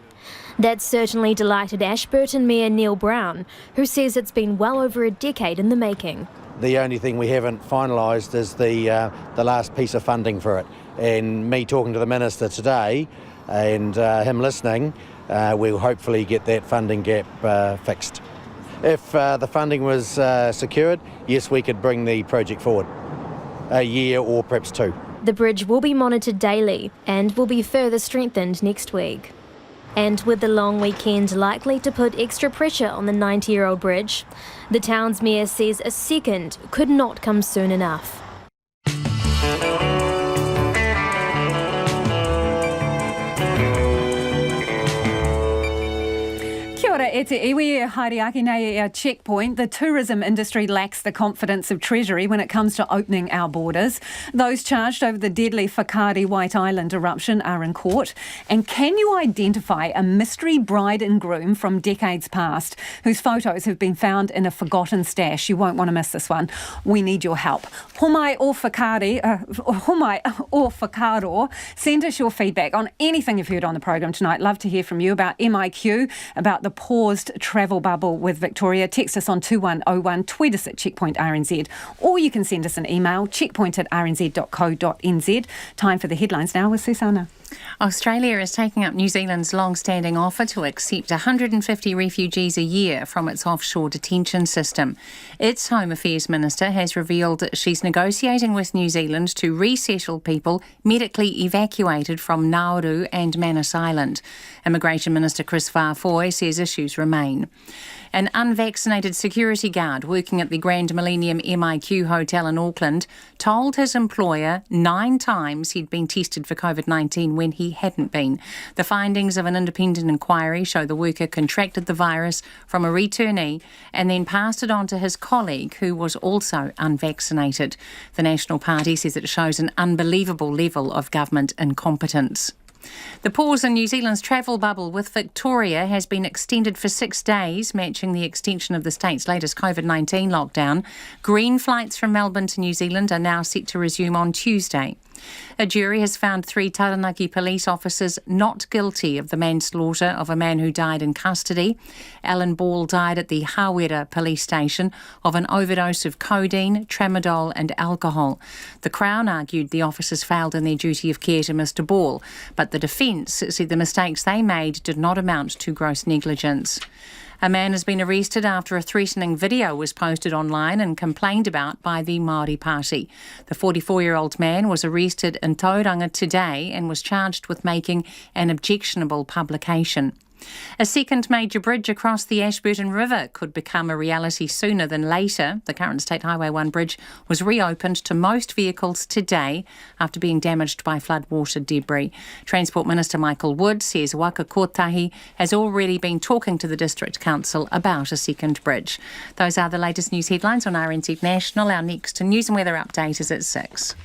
Speaker 1: That certainly delighted Ashburton Mayor Neil Brown, who says it's been well over a decade in the making.
Speaker 26: The only thing we haven't finalised is the last piece of funding for it. And me talking to the Minister today and him listening, we'll hopefully get that funding gap fixed. If the funding was secured, yes, we could bring the project forward a year or perhaps 2.
Speaker 1: The bridge will be monitored daily and will be further strengthened next week. And with the long weekend likely to put extra pressure on the 90-year-old bridge, the town's mayor says a second could not come soon enough.
Speaker 5: Kia ora, e te iwi, haere ake nei our checkpoint. The tourism industry lacks the confidence of Treasury when it comes to opening our borders. Those charged over the deadly Whakari White Island eruption are in court. And can you identify a mystery bride and groom from decades past whose photos have been found in a forgotten stash? You won't want to miss this one. We need your help. Homai o Whakaro, send us your feedback on anything you've heard on the program tonight. Love to hear from you about MIQ, about the paused travel bubble with Victoria. Text us on 2101, tweet us at Checkpoint RNZ, or you can send us an email, checkpoint@rnz.co.nz. Time for the headlines now with Susanna.
Speaker 6: Australia is taking up New Zealand's long-standing offer to accept 150 refugees a year from its offshore detention system. Its Home Affairs Minister has revealed that she's negotiating with New Zealand to resettle people medically evacuated from Nauru and Manus Island. Immigration Minister Chris Farfoy says issues remain. An unvaccinated security guard working at the Grand Millennium MIQ Hotel in Auckland told his employer 9 times he'd been tested for COVID-19 when he hadn't been. The findings of an independent inquiry show the worker contracted the virus from a returnee and then passed it on to his colleague who was also unvaccinated. The National Party says it shows an unbelievable level of government incompetence. The pause in New Zealand's travel bubble with Victoria has been extended for 6 days, matching the extension of the state's latest COVID-19 lockdown. Green flights from Melbourne to New Zealand are now set to resume on Tuesday. A jury has found 3 Taranaki police officers not guilty of the manslaughter of a man who died in custody. Alan Ball died at the Hawera police station of an overdose of codeine, tramadol and alcohol. The Crown argued the officers failed in their duty of care to Mr Ball, but the defence said the mistakes they made did not amount to gross negligence. A man has been arrested after a threatening video was posted online and complained about by the Māori Party. The 44-year-old man was arrested in Tauranga today and was charged with making an objectionable publication. A second major bridge across the Ashburton River could become a reality sooner than later. The current State Highway 1 bridge was reopened to most vehicles today after being damaged by floodwater debris. Transport Minister Michael Wood says Waka Kotahi has already been talking to the District Council about a second bridge. Those are the latest news headlines on RNZ National. Our next news and weather update is at 6.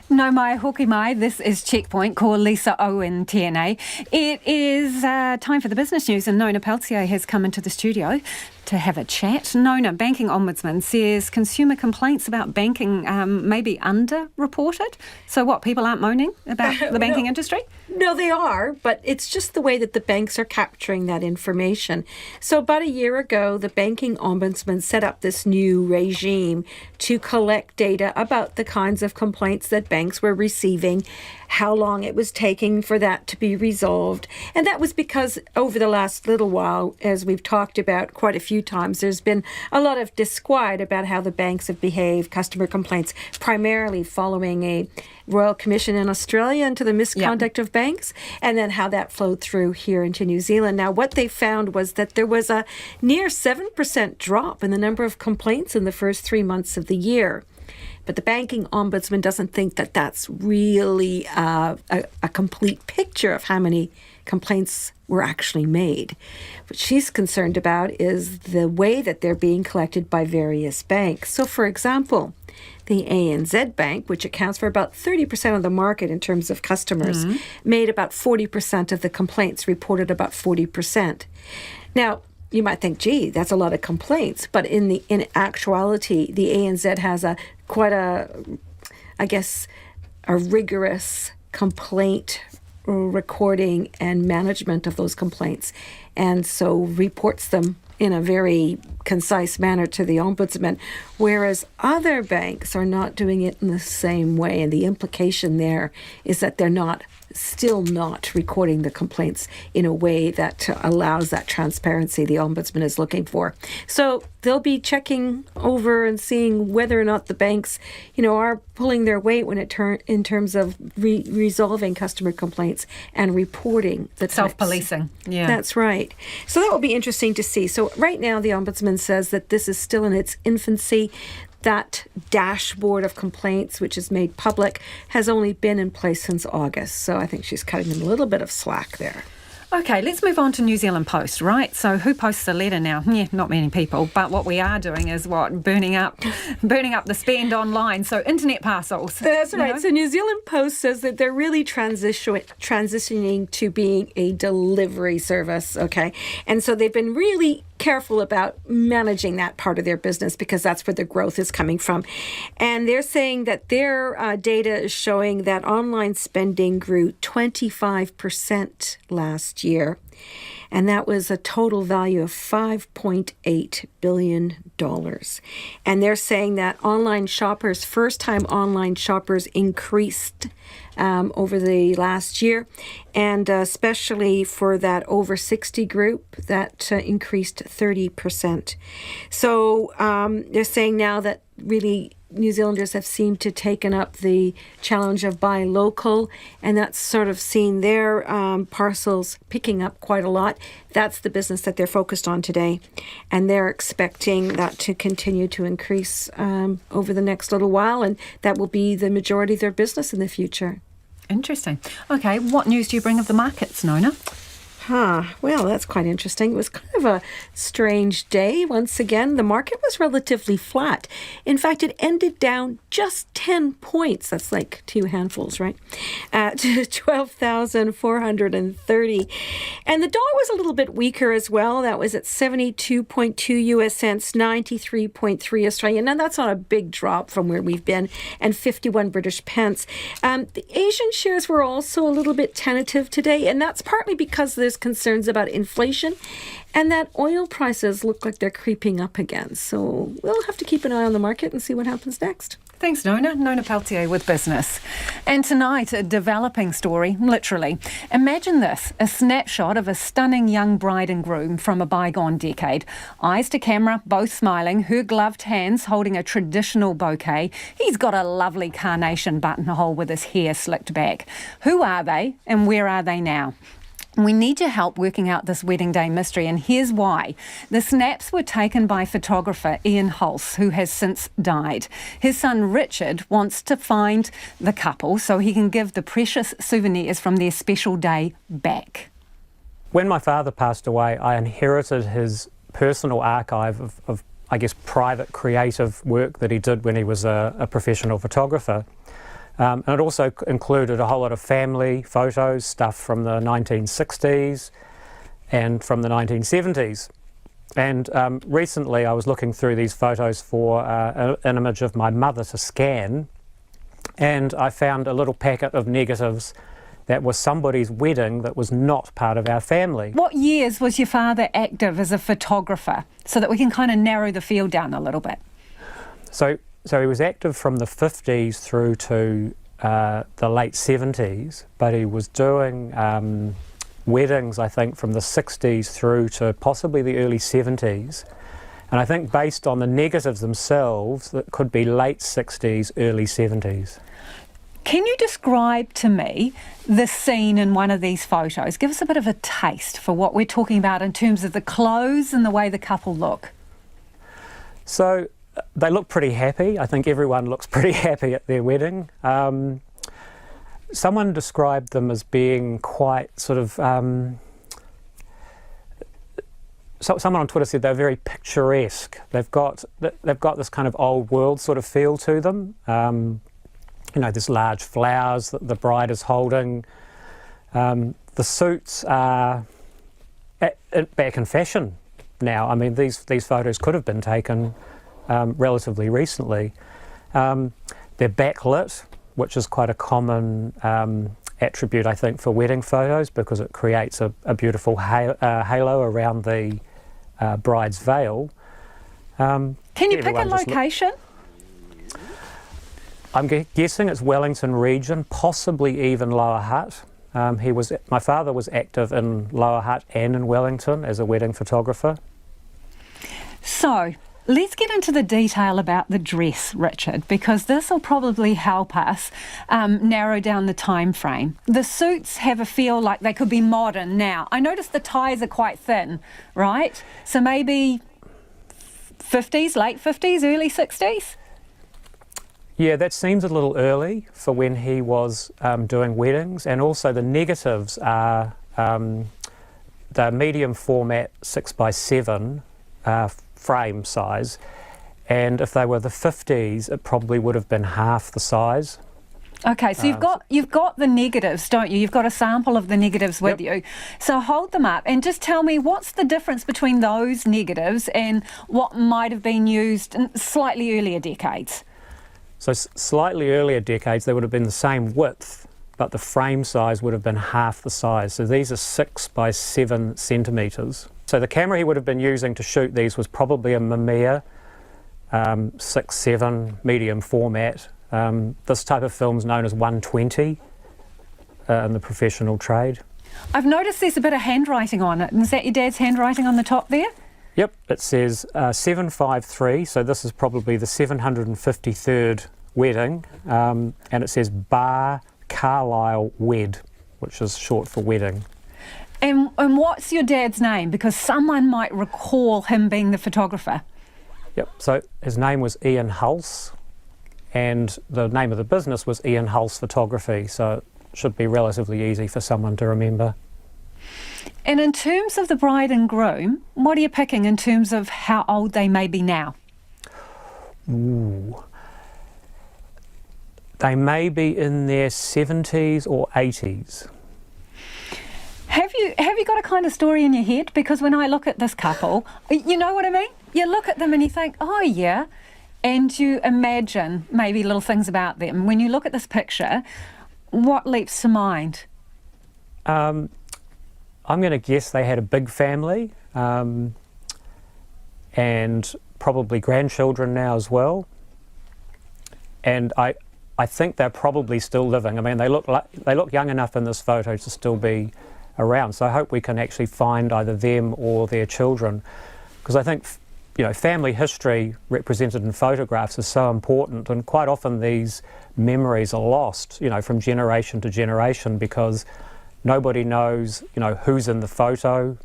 Speaker 5: No mai, hoki mai. This is Checkpoint. Ko Lisa Owen TNA. It is time for the business news, and Nona Peltier has come into the studio to have a chat. Nona, Banking Ombudsman, says consumer complaints about banking may be underreported. So what, people aren't moaning about the banking industry?
Speaker 7: No, they are, but it's just the way that the banks are capturing that information. So about a year ago, the Banking Ombudsman set up this new regime to collect data about the kinds of complaints that banks were receiving, how long it was taking for that to be resolved. And that was because over the last little while, as we've talked about quite a few times, there's been a lot of disquiet about how the banks have behaved, customer complaints, primarily following a Royal Commission in Australia into the misconduct of banks, and then how that flowed through here into New Zealand. Now, what they found was that there was a near 7% drop in the number of complaints in the first 3 months of the year. But the Banking Ombudsman doesn't think that that's really a complete picture of how many complaints were actually made. What she's concerned about is the way that they're being collected by various banks. So, for example, the ANZ Bank, which accounts for about 30% of the market in terms of customers, made about 40% of the complaints, reported about 40%. Now, you might think, gee, that's a lot of complaints, but in actuality, the ANZ has a rigorous complaint recording and management of those complaints, and so reports them in a very concise manner to the Ombudsman, whereas other banks are not doing it in the same way. And the implication there is that they're still not recording the complaints in a way that allows that transparency the Ombudsman is looking for. So they'll be checking over and seeing whether or not the banks, are pulling their weight when in terms of resolving customer complaints and reporting the
Speaker 5: self-policing. Yeah,
Speaker 7: that's right. So that will be interesting to see. So right now, the Ombudsman says that this is still in its infancy. That dashboard of complaints, which is made public, has only been in place since August. So I think she's cutting them a little bit of slack there.
Speaker 5: Okay, let's move on to New Zealand Post, right? So who posts a letter now? Yeah, not many people, but what we are doing is burning up the spend online. So internet parcels.
Speaker 7: That's right. So New Zealand Post says that they're really transitioning to being a delivery service, okay? And so they've been really careful about managing that part of their business because that's where the growth is coming from. And they're saying that their data is showing that online spending grew 25% last year. and that was a total value of $5.8 billion. And they're saying that first-time online shoppers increased over the last year, and especially for that over 60 group, that increased 30%. So they're saying now that really New Zealanders have seemed to taken up the challenge of buy local, and that's sort of seen their parcels picking up quite a lot. That's the business that they're focused on today, and they're expecting that to continue to increase over the next little while, and that will be the majority of their business in the future.
Speaker 8: Interesting. Okay, what news do you bring of the markets, Nona?
Speaker 7: Well, that's quite interesting. It was kind of a strange day. Once again, the market was relatively flat. In fact, it ended down just 10 points. That's like 2 handfuls, right? To 12,430. And the dollar was a little bit weaker as well. That was at 72.2 US cents, 93.3 Australian. Now, that's not a big drop from where we've been, and 51 British pence. The Asian shares were also a little bit tentative today, and that's partly because there's concerns about inflation and that oil prices look like they're creeping up again. So we'll have to keep an eye on the market and see what happens next.
Speaker 8: Thanks, Nona. Nona Peltier with Business. And tonight, a developing story, literally. Imagine this, a snapshot of a stunning young bride and groom from a bygone decade. Eyes to camera, both smiling, her gloved hands holding a traditional bouquet. He's got a lovely carnation buttonhole with his hair slicked back. Who are they and where are they now? We need your help working out this wedding day mystery, and here's why. The snaps were taken by photographer Ian Hulse, who has since died. His son Richard wants to find the couple so he can give the precious souvenirs from their special day back.
Speaker 10: When my father passed away, I inherited his personal archive of I guess, private creative work that he did when he was a professional photographer. And it also included a whole lot of family photos, stuff from the 1960s and from the 1970s. And recently I was looking through these photos for an image of my mother to scan, and I found a little packet of negatives that was somebody's wedding that was not part of our family.
Speaker 8: What years was your father active as a photographer, so that we can kind of narrow the field down a little bit?
Speaker 10: So he was active from the 50s through to the late 70s, but he was doing weddings, I think, from the 60s through to possibly the early 70s. And I think based on the negatives themselves, that could be late 60s, early 70s.
Speaker 8: Can you describe to me the scene in one of these photos? Give us a bit of a taste for what we're talking about in terms of the clothes and the way the couple look.
Speaker 10: So they look pretty happy. I think everyone looks pretty happy at their wedding. Someone described them as being quite sort of... someone on Twitter said they're very picturesque. They've got this kind of old world sort of feel to them. You know, there's large flowers that the bride is holding. The suits are back in fashion now. I mean, these photos could have been taken relatively recently. They're backlit, which is quite a common attribute, I think, for wedding photos, because it creates a beautiful halo around the bride's veil.
Speaker 8: Can you pick a location?
Speaker 10: I'm guessing it's Wellington region, possibly even Lower Hutt. My father was active in Lower Hutt and in Wellington as a wedding photographer.
Speaker 8: So let's get into the detail about the dress, Richard, because this will probably help us narrow down the time frame. The suits have a feel like they could be modern now. I noticed the ties are quite thin, right? So maybe 50s, late 50s, early 60s?
Speaker 10: Yeah, that seems a little early for when he was doing weddings, and also the negatives are the medium format 6x7 frame size, and if they were the 50s, it probably would have been half the size.
Speaker 8: Okay, so you've got the negatives, don't you? You've got a sample of the negatives with you. So hold them up and just tell me what's the difference between those negatives and what might have been used in slightly earlier decades.
Speaker 10: So slightly earlier decades, they would have been the same width but the frame size would have been half the size. So these are 6 by 7 centimetres. So the camera he would have been using to shoot these was probably a Mamiya 6/7 medium format. This type of film is known as 120 in the professional trade.
Speaker 8: I've noticed there's a bit of handwriting on it. Is that your dad's handwriting on the top there?
Speaker 10: Yep, it says 753, so this is probably the 753rd wedding, and it says Bar Carlisle Wed, which is short for wedding.
Speaker 8: And what's your dad's name? Because someone might recall him being the photographer.
Speaker 10: Yep, so his name was Ian Hulse, and the name of the business was Ian Hulse Photography, so it should be relatively easy for someone to remember.
Speaker 8: And in terms of the bride and groom, what are you picking in terms of how old they may be now?
Speaker 10: Ooh. They may be in their 70s or 80s.
Speaker 8: Have you got a kind of story in your head? Because when I look at this couple, you know what I mean? You look at them and you think, oh yeah, and you imagine maybe little things about them. When you look at this picture, what leaps to mind?
Speaker 10: I'm going to guess they had a big family and probably grandchildren now as well. And I think they're probably still living. I mean, they look young enough in this photo to still be around. So I hope we can actually find either them or their children, because I think, you know, family history represented in photographs is so important, and quite often these memories are lost, you know, from generation to generation, because nobody knows, you know, who's in the photo.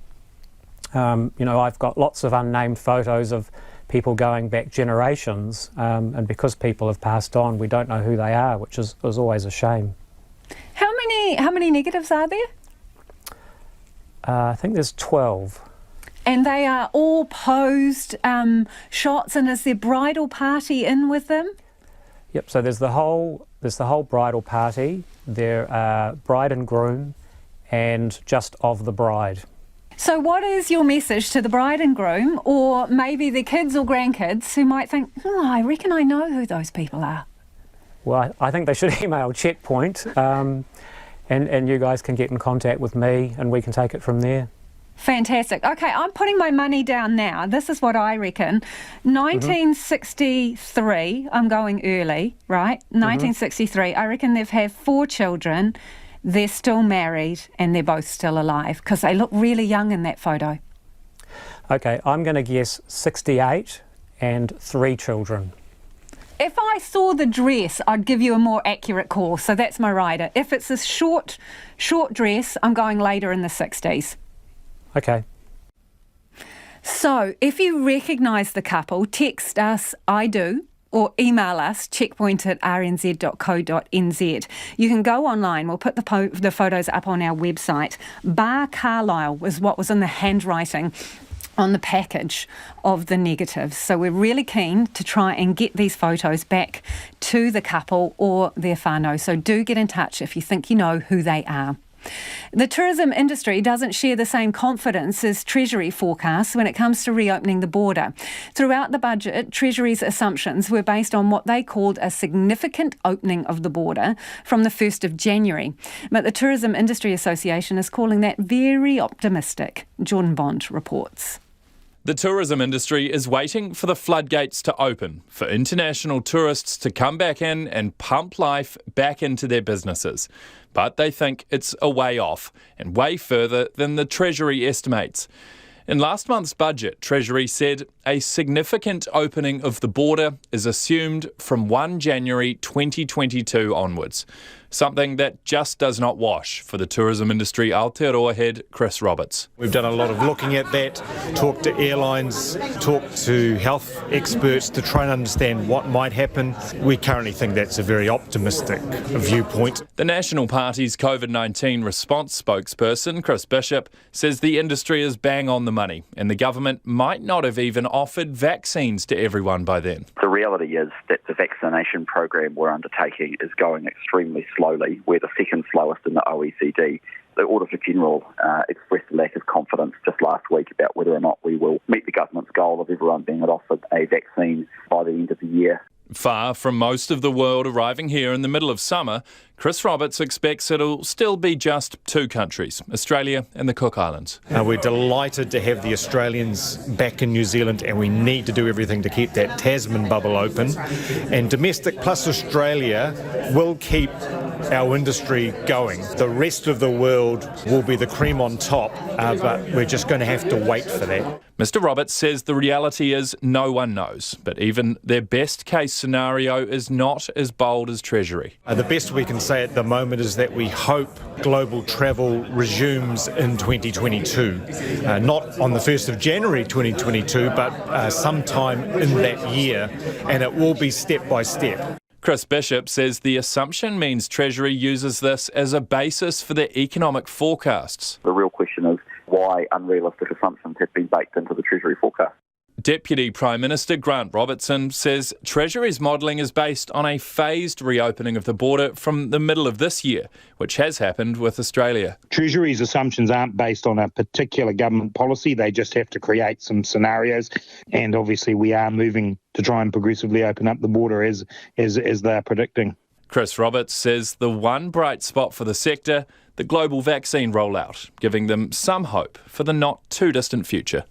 Speaker 10: You know, I've got lots of unnamed photos of people going back generations, and because people have passed on, we don't know who they are, which is always a shame.
Speaker 8: How many negatives are there?
Speaker 10: I think there's 12.
Speaker 8: And they are all posed shots, and is their bridal party in with them?
Speaker 10: Yep. So there's the whole bridal party. There are bride and groom, and just of the bride.
Speaker 8: So what is your message to the bride and groom, or maybe the kids or grandkids who might think, oh, I reckon I know who those people are?
Speaker 10: Well, I think they should email Checkpoint, and you guys can get in contact with me and we can take it from there.
Speaker 8: Fantastic. Okay, I'm putting my money down now. This is what I reckon. 1963, I'm going early, right? 1963, I reckon they've had 4 children. They're still married and they're both still alive, because they look really young in that photo.
Speaker 10: Okay, I'm going to guess 68 and 3 children.
Speaker 8: If I saw the dress, I'd give you a more accurate call, so that's my rider. If it's a short dress, I'm going later in the 60s.
Speaker 10: Okay.
Speaker 8: So if you recognise the couple, text us, I do, or email us, checkpoint@rnz.co.nz. You can go online. We'll put the photos up on our website. Bar Carlisle was what was in the handwriting on the package of the negatives. So we're really keen to try and get these photos back to the couple or their whānau. So do get in touch if you think you know who they are. The tourism industry doesn't share the same confidence as Treasury forecasts when it comes to reopening the border. Throughout the budget, Treasury's assumptions were based on what they called a significant opening of the border from the 1st of January. But the Tourism Industry Association is calling that very optimistic. Jordan Bond reports.
Speaker 11: The tourism industry is waiting for the floodgates to open, for international tourists to come back in and pump life back into their businesses. But they think it's a way off and way further than the Treasury estimates. In last month's budget, Treasury said a significant opening of the border is assumed from 1 January 2022 onwards, something that just does not wash for the tourism industry Aotearoa head Chris Roberts.
Speaker 12: We've done a lot of looking at that, talked to airlines, talked to health experts to try and understand what might happen. We currently think that's a very optimistic viewpoint.
Speaker 11: The National Party's COVID-19 response spokesperson, Chris Bishop, says the industry is bang on the money and the government might not have even offered vaccines to everyone by then.
Speaker 13: The reality is that the vaccination program we're undertaking is going extremely slowly. We're the second slowest in the OECD. The Auditor General expressed a lack of confidence just last week about whether or not we will meet the government's goal of everyone being offered a vaccine by the end of the year.
Speaker 11: Far from most of the world arriving here in the middle of summer, Chris Roberts expects it'll still be just two countries, Australia and the Cook Islands.
Speaker 12: We're delighted to have the Australians back in New Zealand, and we need to do everything to keep that Tasman bubble open. And domestic plus Australia will keep our industry going. The rest of the world will be the cream on top, but we're just going to have to wait for that.
Speaker 11: Mr. Roberts says the reality is no one knows, but even their best case scenario is not as bold as Treasury.
Speaker 12: The best we can say at the moment is that we hope global travel resumes in 2022. Not on the 1st of January 2022, but sometime in that year, and it will be step by step.
Speaker 11: Chris Bishop says the assumption means Treasury uses this as a basis for their economic forecasts.
Speaker 13: The real question is why unrealistic assumptions have been baked into the Treasury forecast.
Speaker 11: Deputy Prime Minister Grant Robertson says Treasury's modelling is based on a phased reopening of the border from the middle of this year, which has happened with Australia.
Speaker 14: Treasury's assumptions aren't based on a particular government policy. They just have to create some scenarios. And obviously we are moving to try and progressively open up the border as they're predicting.
Speaker 11: Chris Roberts says the one bright spot for the sector, the global vaccine rollout, giving them some hope for the not too distant future.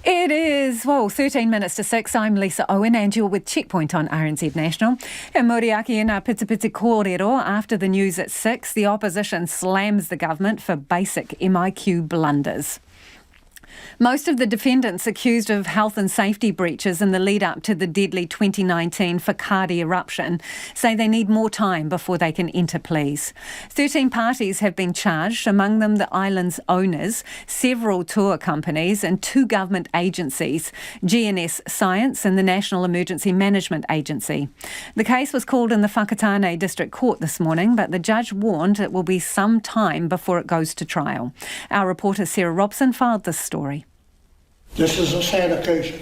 Speaker 8: It is, 13 minutes to 6. I'm Lisa Owen and you're with Checkpoint on RNZ National. E Moriaki in our Piti Piti kōrero after the news at 6, the opposition slams the government for basic MIQ blunders. Most of the defendants accused of health and safety breaches in the lead-up to the deadly 2019 Whakaari eruption say they need more time before they can enter pleas. 13 parties have been charged, among them the island's owners, several tour companies and 2 government agencies, GNS Science and the National Emergency Management Agency. The case was called in the Whakatane District Court this morning, but the judge warned it will be some time before it goes to trial. Our reporter Sarah Robson filed this story.
Speaker 15: This is a sad occasion.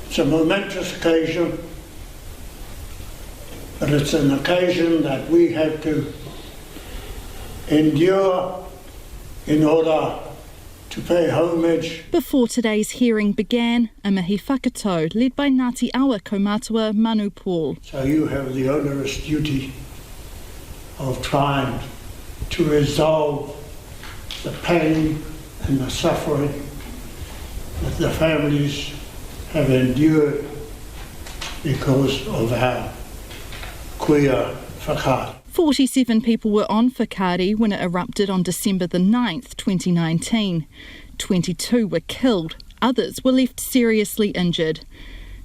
Speaker 15: It's a momentous occasion, but it's an occasion that we have to endure in order to pay homage.
Speaker 16: Before today's hearing began, a mihi whakatau led by Ngāti Awa Kaumātua Manu Paul.
Speaker 15: So you have the onerous duty of trying to resolve the pain and the suffering that the families have endured because of our queer whakaari.
Speaker 16: 47 people were on Whakaari when it erupted on December the 9th, 2019. 22 were killed, others were left seriously injured.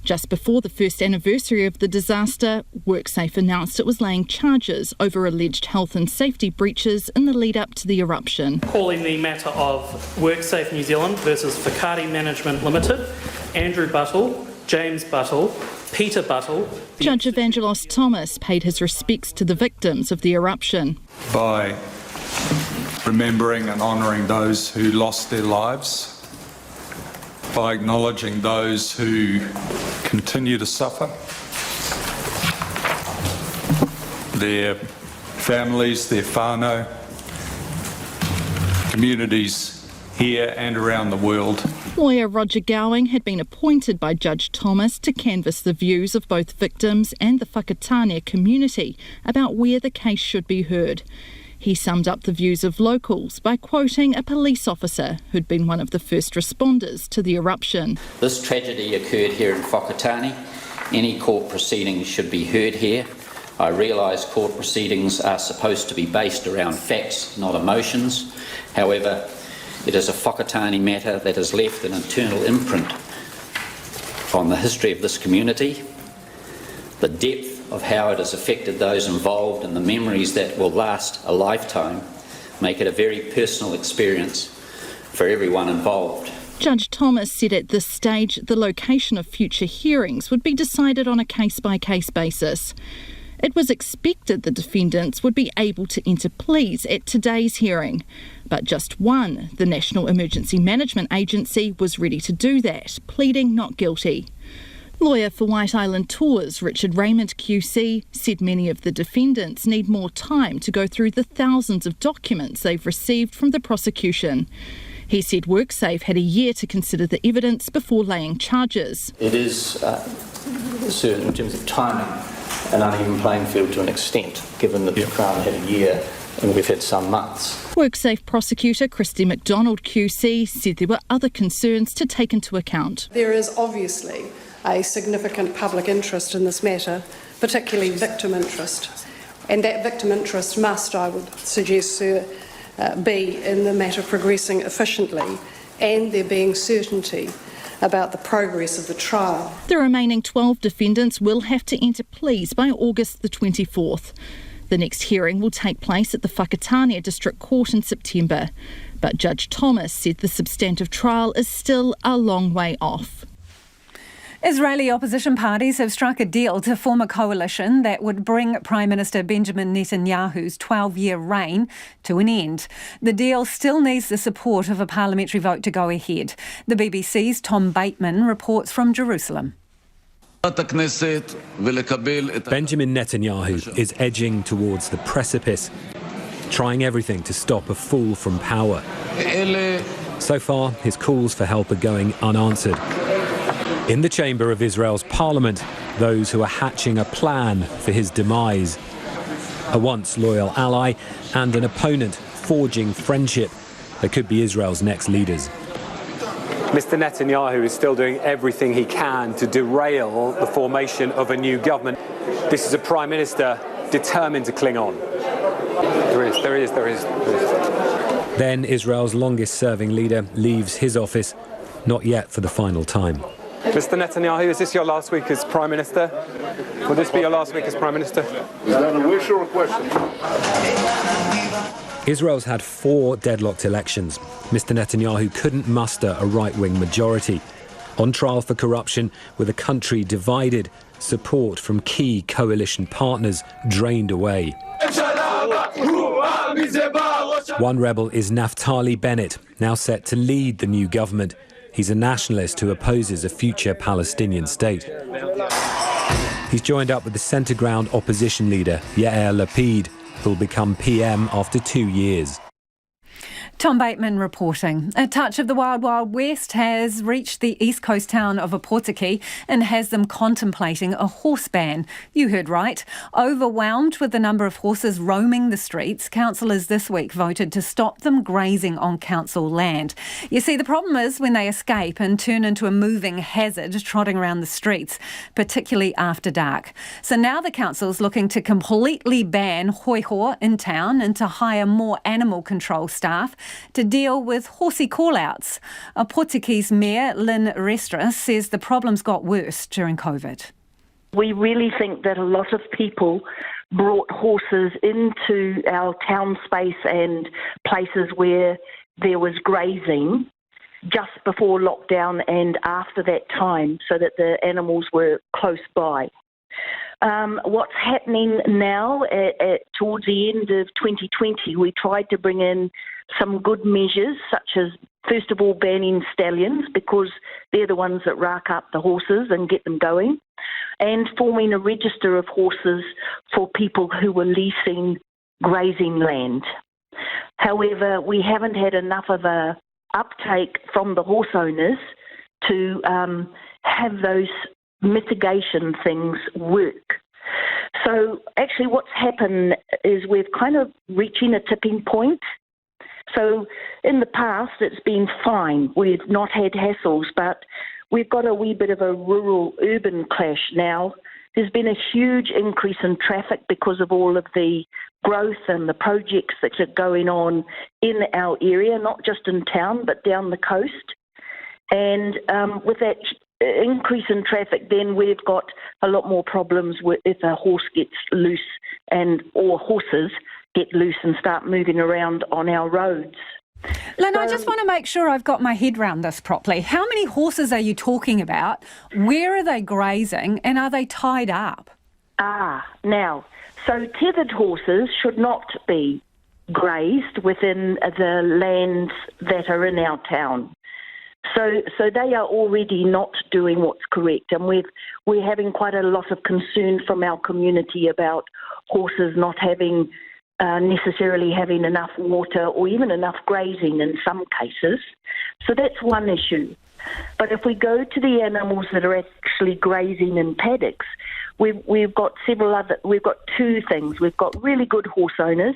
Speaker 16: Just before the first anniversary of the disaster, WorkSafe announced it was laying charges over alleged health and safety breaches in the lead up to the eruption.
Speaker 17: Calling the matter of WorkSafe New Zealand versus Whakaari Management Limited, Andrew Buttle, James Buttle, Peter Buttle.
Speaker 16: Judge Evangelos Thomas paid his respects to the victims of the eruption.
Speaker 20: By remembering and honouring those who lost their lives, by acknowledging those who continue to suffer, their families, their whānau, communities here and around the world.
Speaker 16: Lawyer Roger Gowing had been appointed by Judge Thomas to canvass the views of both victims and the Whakatane community about where the case should be heard. He summed up the views of locals by quoting a police officer who'd been one of the first responders to the eruption.
Speaker 21: This tragedy occurred here in Whakatane. Any court proceedings should be heard here. I realise court proceedings are supposed to be based around facts, not emotions. However, it is a Whakatane matter that has left an internal imprint on the history of this community, the depth of how it has affected those involved and the memories that will last a lifetime make it a very personal experience for everyone involved.
Speaker 16: Judge Thomas said at this stage the location of future hearings would be decided on a case-by-case basis. It was expected the defendants would be able to enter pleas at today's hearing, but just one, the National Emergency Management Agency, was ready to do that, pleading not guilty. Lawyer for White Island Tours, Richard Raymond QC, said many of the defendants need more time to go through the thousands of documents they've received from the prosecution. He said WorkSafe had a year to consider the evidence before laying charges.
Speaker 21: It is certain in terms of timing
Speaker 2: an uneven playing field to an extent, given that the Crown had a year and we've had some months.
Speaker 16: WorkSafe prosecutor Christy McDonald QC said there were other concerns to take into account.
Speaker 3: There is obviously a significant public interest in this matter, particularly victim interest. And that victim interest must, I would suggest, sir, be in the matter progressing efficiently and there being certainty about the progress of the trial.
Speaker 16: The remaining 12 defendants will have to enter pleas by August the 24th. The next hearing will take place at the Whakatania District Court in September. But Judge Thomas said the substantive trial is still a long way off.
Speaker 8: Israeli opposition parties have struck a deal to form a coalition that would bring Prime Minister Benjamin Netanyahu's 12-year reign to an end. The deal still needs the support of a parliamentary vote to go ahead. The BBC's Tom Bateman reports from Jerusalem.
Speaker 9: Benjamin Netanyahu is edging towards the precipice, trying everything to stop a fall from power. So far, his calls for help are going unanswered. In the chamber of Israel's parliament, those who are hatching a plan for his demise. A once loyal ally and an opponent forging friendship that could be Israel's next leaders.
Speaker 18: Mr. Netanyahu is still doing everything he can to derail the formation of a new government. This is a Prime Minister determined to cling on. There is.
Speaker 9: Then Israel's longest-serving leader leaves his office, not yet for the final time.
Speaker 18: Mr. Netanyahu, is this your last week as Prime Minister? Will this be your last week as Prime Minister?
Speaker 9: Is that a wish or a question? Israel's had 4 deadlocked elections. Mr. Netanyahu couldn't muster a right-wing majority. On trial for corruption, with a country divided, support from key coalition partners drained away. One rebel is Naftali Bennett, now set to lead the new government. He's a nationalist who opposes a future Palestinian state. He's joined up with the centre-ground opposition leader, Yair Lapid, who'll become PM after 2 years.
Speaker 8: Tom Bateman reporting. A touch of the Wild Wild West has reached the east coast town of Opotiki and has them contemplating a horse ban. You heard right. Overwhelmed with the number of horses roaming the streets, councillors this week voted to stop them grazing on council land. You see, the problem is when they escape and turn into a moving hazard trotting around the streets, particularly after dark. So now the council's looking to completely ban hoiho in town and to hire more animal control staff to deal with horsey call-outs. Potiki's Mayor, Lynn Restra, says the problems got worse during COVID.
Speaker 19: We really think that a lot of people brought horses into our town space and places where there was grazing just before lockdown and after that time so that the animals were close by. What's happening now, towards the end of 2020, we tried to bring in some good measures, such as, first of all, banning stallions, because they're the ones that rack up the horses and get them going, and forming a register of horses for people who were leasing grazing land. However, we haven't had enough of a uptake from the horse owners to have those mitigation things work. So actually what's happened is we're kind of reaching a tipping point. So in the past it's been fine. We've not had hassles, but we've got a wee bit of a rural-urban clash now. There's been a huge increase in traffic because of all of the growth and the projects that are going on in our area, not just in town, but down the coast. And with that increase in traffic, then we've got a lot more problems if a horse gets loose or horses get loose and start moving around on our roads.
Speaker 8: Lynn, I just want to make sure I've got my head round this properly. How many horses are you talking about? Where are they grazing and are they tied up?
Speaker 19: Now, so tethered horses should not be grazed within the lands that are in our town. So they are already not doing what's correct, and we're having quite a lot of concern from our community about horses not having necessarily having enough water or even enough grazing in some cases. So that's one issue. But if we go to the animals that are actually grazing in paddocks, we've got we've got two things. We've got really good horse owners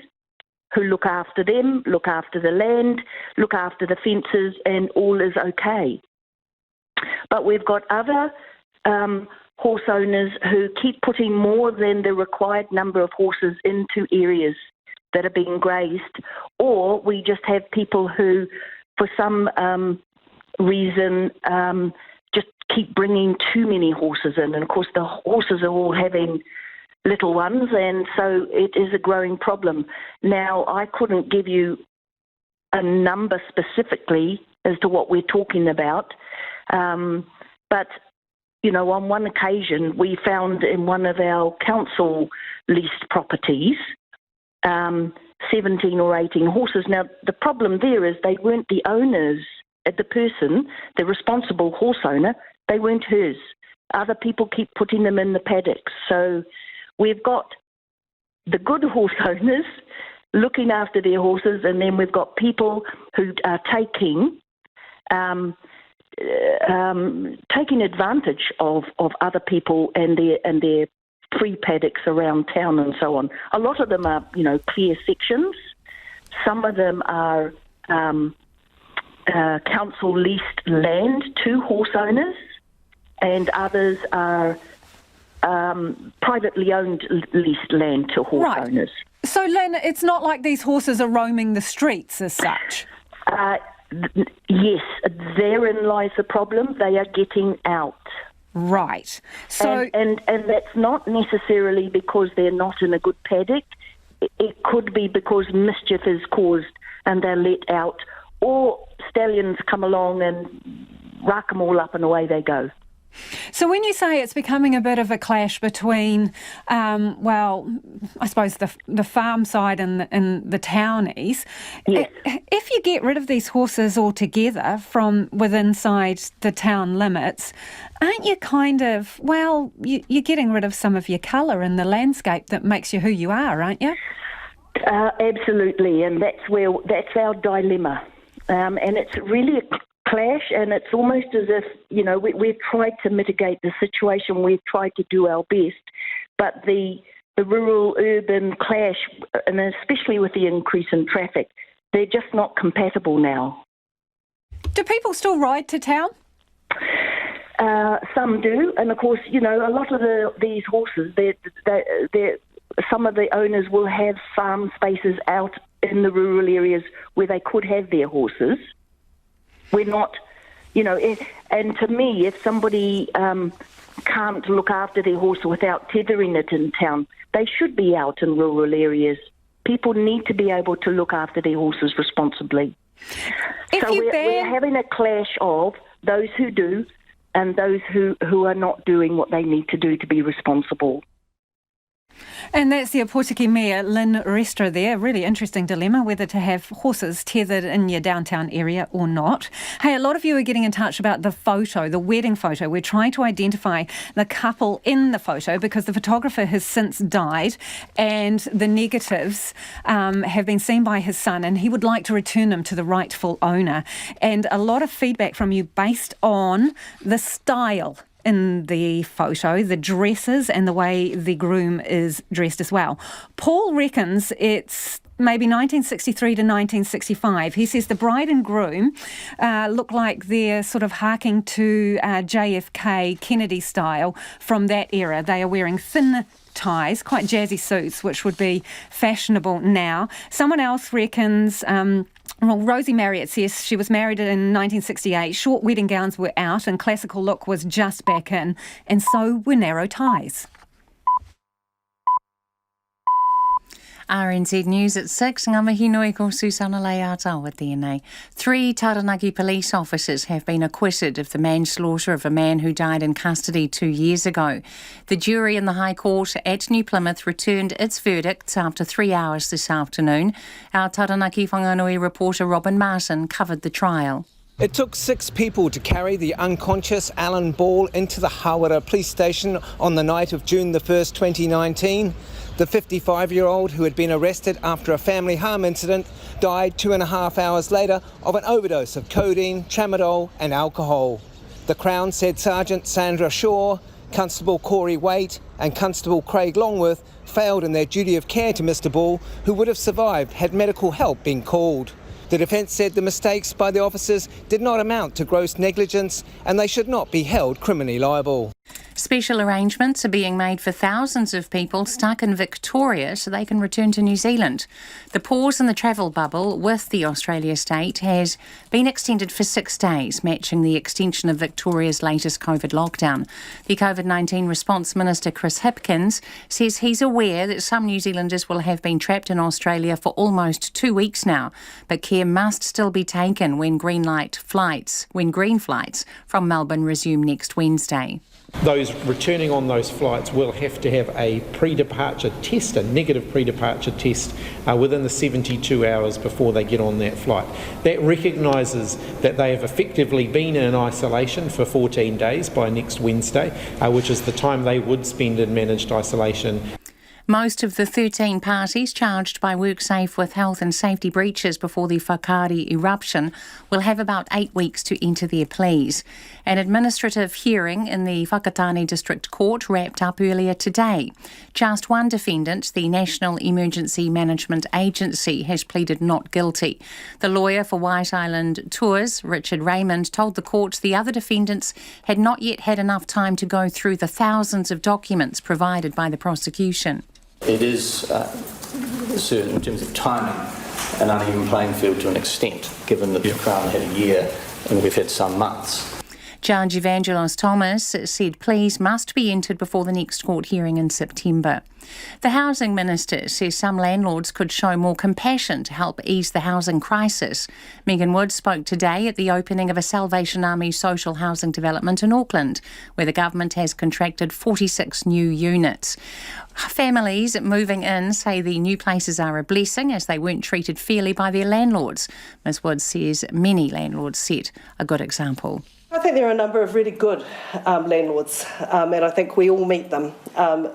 Speaker 19: who look after them, look after the land, look after the fences, and all is okay. But we've got other horse owners who keep putting more than the required number of horses into areas that are being grazed, or we just have people who, for some reason, just keep bringing too many horses in. And of course, the horses are all having little ones, and so it is a growing problem. Now, I couldn't give you a number specifically as to what we're talking about, but you know, on one occasion, we found in one of our council leased properties 17 or 18 horses. Now, the problem there is they weren't the owners, the person, the responsible horse owner, they weren't hers. Other people keep putting them in the paddocks. So we've got the good horse owners looking after their horses, and then we've got people who are taking advantage of other people and their free paddocks around town and so on. A lot of them are, you know, clear sections. Some of them are council leased land to horse owners, and others are privately owned leased land to horse owners.
Speaker 8: So, Lynn, it's not like these horses are roaming the streets as such?
Speaker 19: Yes, therein lies the problem. They are getting out.
Speaker 8: Right. So,
Speaker 19: and that's not necessarily because they're not in a good paddock. It could be because mischief is caused and they're let out, or stallions come along and rack them all up and away they go.
Speaker 8: So when you say it's becoming a bit of a clash between, well, I suppose the farm side and the townies,
Speaker 19: yes.
Speaker 8: If you get rid of these horses altogether from inside the town limits, aren't you kind of, well, you're getting rid of some of your colour in the landscape that makes you who you are, aren't you?
Speaker 19: Absolutely, and that's our dilemma. And it's really a clash, and it's almost as if, you know, we've tried to mitigate the situation, we've tried to do our best, but the rural-urban clash, and especially with the increase in traffic, they're just not compatible now.
Speaker 8: Do people still ride to town?
Speaker 19: Some do, and of course, you know, a lot of these horses, some of the owners will have farm spaces out in the rural areas where they could have their horses. We're not, you know, and to me, if somebody can't look after their horse without tethering it in town, they should be out in rural areas. People need to be able to look after their horses responsibly. So we're having a clash of those who do and those who are not doing what they need to do to be responsible.
Speaker 8: And that's the Opotiki Mayor, Lynn Restra there. Really interesting dilemma, whether to have horses tethered in your downtown area or not. Hey, a lot of you are getting in touch about the photo, the wedding photo. We're trying to identify the couple in the photo because the photographer has since died and the negatives have been seen by his son, and he would like to return them to the rightful owner. And a lot of feedback from you based on the style in the photo, the dresses and the way the groom is dressed as well. Paul reckons it's maybe 1963 to 1965. He says the bride and groom look like they're sort of harking to JFK Kennedy style from that era. They are wearing thin ties, quite jazzy suits, which would be fashionable now. Someone else reckons... Well, Rosie Marriott says she was married in 1968. Short wedding gowns were out and classical look was just back in, and so were narrow ties.
Speaker 6: RNZ News at 6. Ngā mihi nui ko Susana Leata at DNA. 3 Taranaki police officers have been acquitted of the manslaughter of a man who died in custody 2 years ago. The jury in the High Court at New Plymouth returned its verdicts after 3 hours this afternoon. Our Taranaki Whanganui reporter Robin Martin covered the trial.
Speaker 4: It took 6 people to carry the unconscious Alan Ball into the Hawera police station on the night of June the 1st, 2019. The 55-year-old, who had been arrested after a family harm incident, died 2.5 hours later of an overdose of codeine, tramadol and alcohol. The Crown said Sergeant Sandra Shaw Constable Corey Waite and Constable Craig Longworth failed in their duty of care to Mr Ball, who would have survived had medical help been called. The defence said the mistakes by the officers did not amount to gross negligence and they should not be held criminally liable.
Speaker 6: Special arrangements are being made for thousands of people stuck in Victoria so they can return to New Zealand. The pause in the travel bubble with the Australia state has been extended for 6 days, matching the extension of Victoria's latest COVID lockdown. The COVID-19 Response Minister Chris Hipkins says he's aware that some New Zealanders will have been trapped in Australia for almost 2 weeks now, but care must still be taken when green flights from Melbourne resume next Wednesday.
Speaker 1: Those returning on those flights will have to have a pre-departure test, a negative pre-departure test, within the 72 hours before they get on that flight. That recognises that they have effectively been in isolation for 14 days by next Wednesday, which is the time they would spend in managed isolation.
Speaker 6: Most of the 13 parties charged by WorkSafe with health and safety breaches before the Whakaari eruption will have about 8 weeks to enter their pleas. An administrative hearing in the Whakatane District Court wrapped up earlier today. Just one defendant, the National Emergency Management Agency, has pleaded not guilty. The lawyer for White Island Tours, Richard Raymond, told the court the other defendants had not yet had enough time to go through the thousands of documents provided by the prosecution.
Speaker 2: It is, certain in terms of timing, an uneven playing field to an extent, given that the Crown had a year and we've had some months.
Speaker 6: Judge Evangelos Thomas said pleas must be entered before the next court hearing in September. The Housing Minister says some landlords could show more compassion to help ease the housing crisis. Megan Woods spoke today at the opening of a Salvation Army social housing development in Auckland, where the government has contracted 46 new units. Families moving in say the new places are a blessing as they weren't treated fairly by their landlords. Ms Woods says many landlords set a good example.
Speaker 22: I think there are a number of really good landlords, and I think we all meet them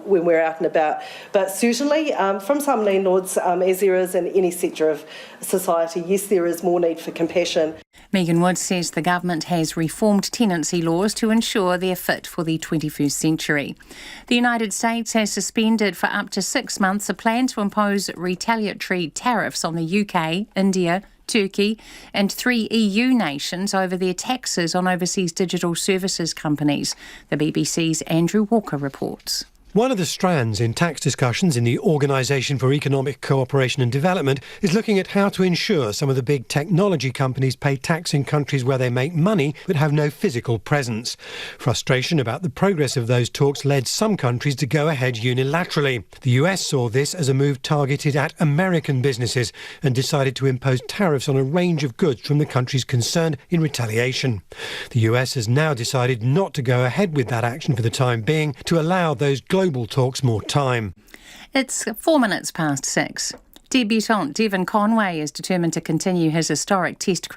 Speaker 22: when we're out and about. But certainly, from some landlords, as there is in any sector of society, yes, there is more need for compassion.
Speaker 6: Megan Woods says the government has reformed tenancy laws to ensure they're fit for the 21st century. The United States has suspended for up to 6 months a plan to impose retaliatory tariffs on the UK, India, Turkey and 3 EU nations over their taxes on overseas digital services companies. The BBC's Andrew Walker reports.
Speaker 23: One of the strands in tax discussions in the Organisation for Economic Cooperation and Development is looking at how to ensure some of the big technology companies pay tax in countries where they make money but have no physical presence. Frustration about the progress of those talks led some countries to go ahead unilaterally. The US saw this as a move targeted at American businesses and decided to impose tariffs on a range of goods from the countries concerned in retaliation. The US has now decided not to go ahead with that action for the time being to allow those global talks more time.
Speaker 6: It's 4 minutes past 6. Debutant Devon Conway is determined to continue his historic Test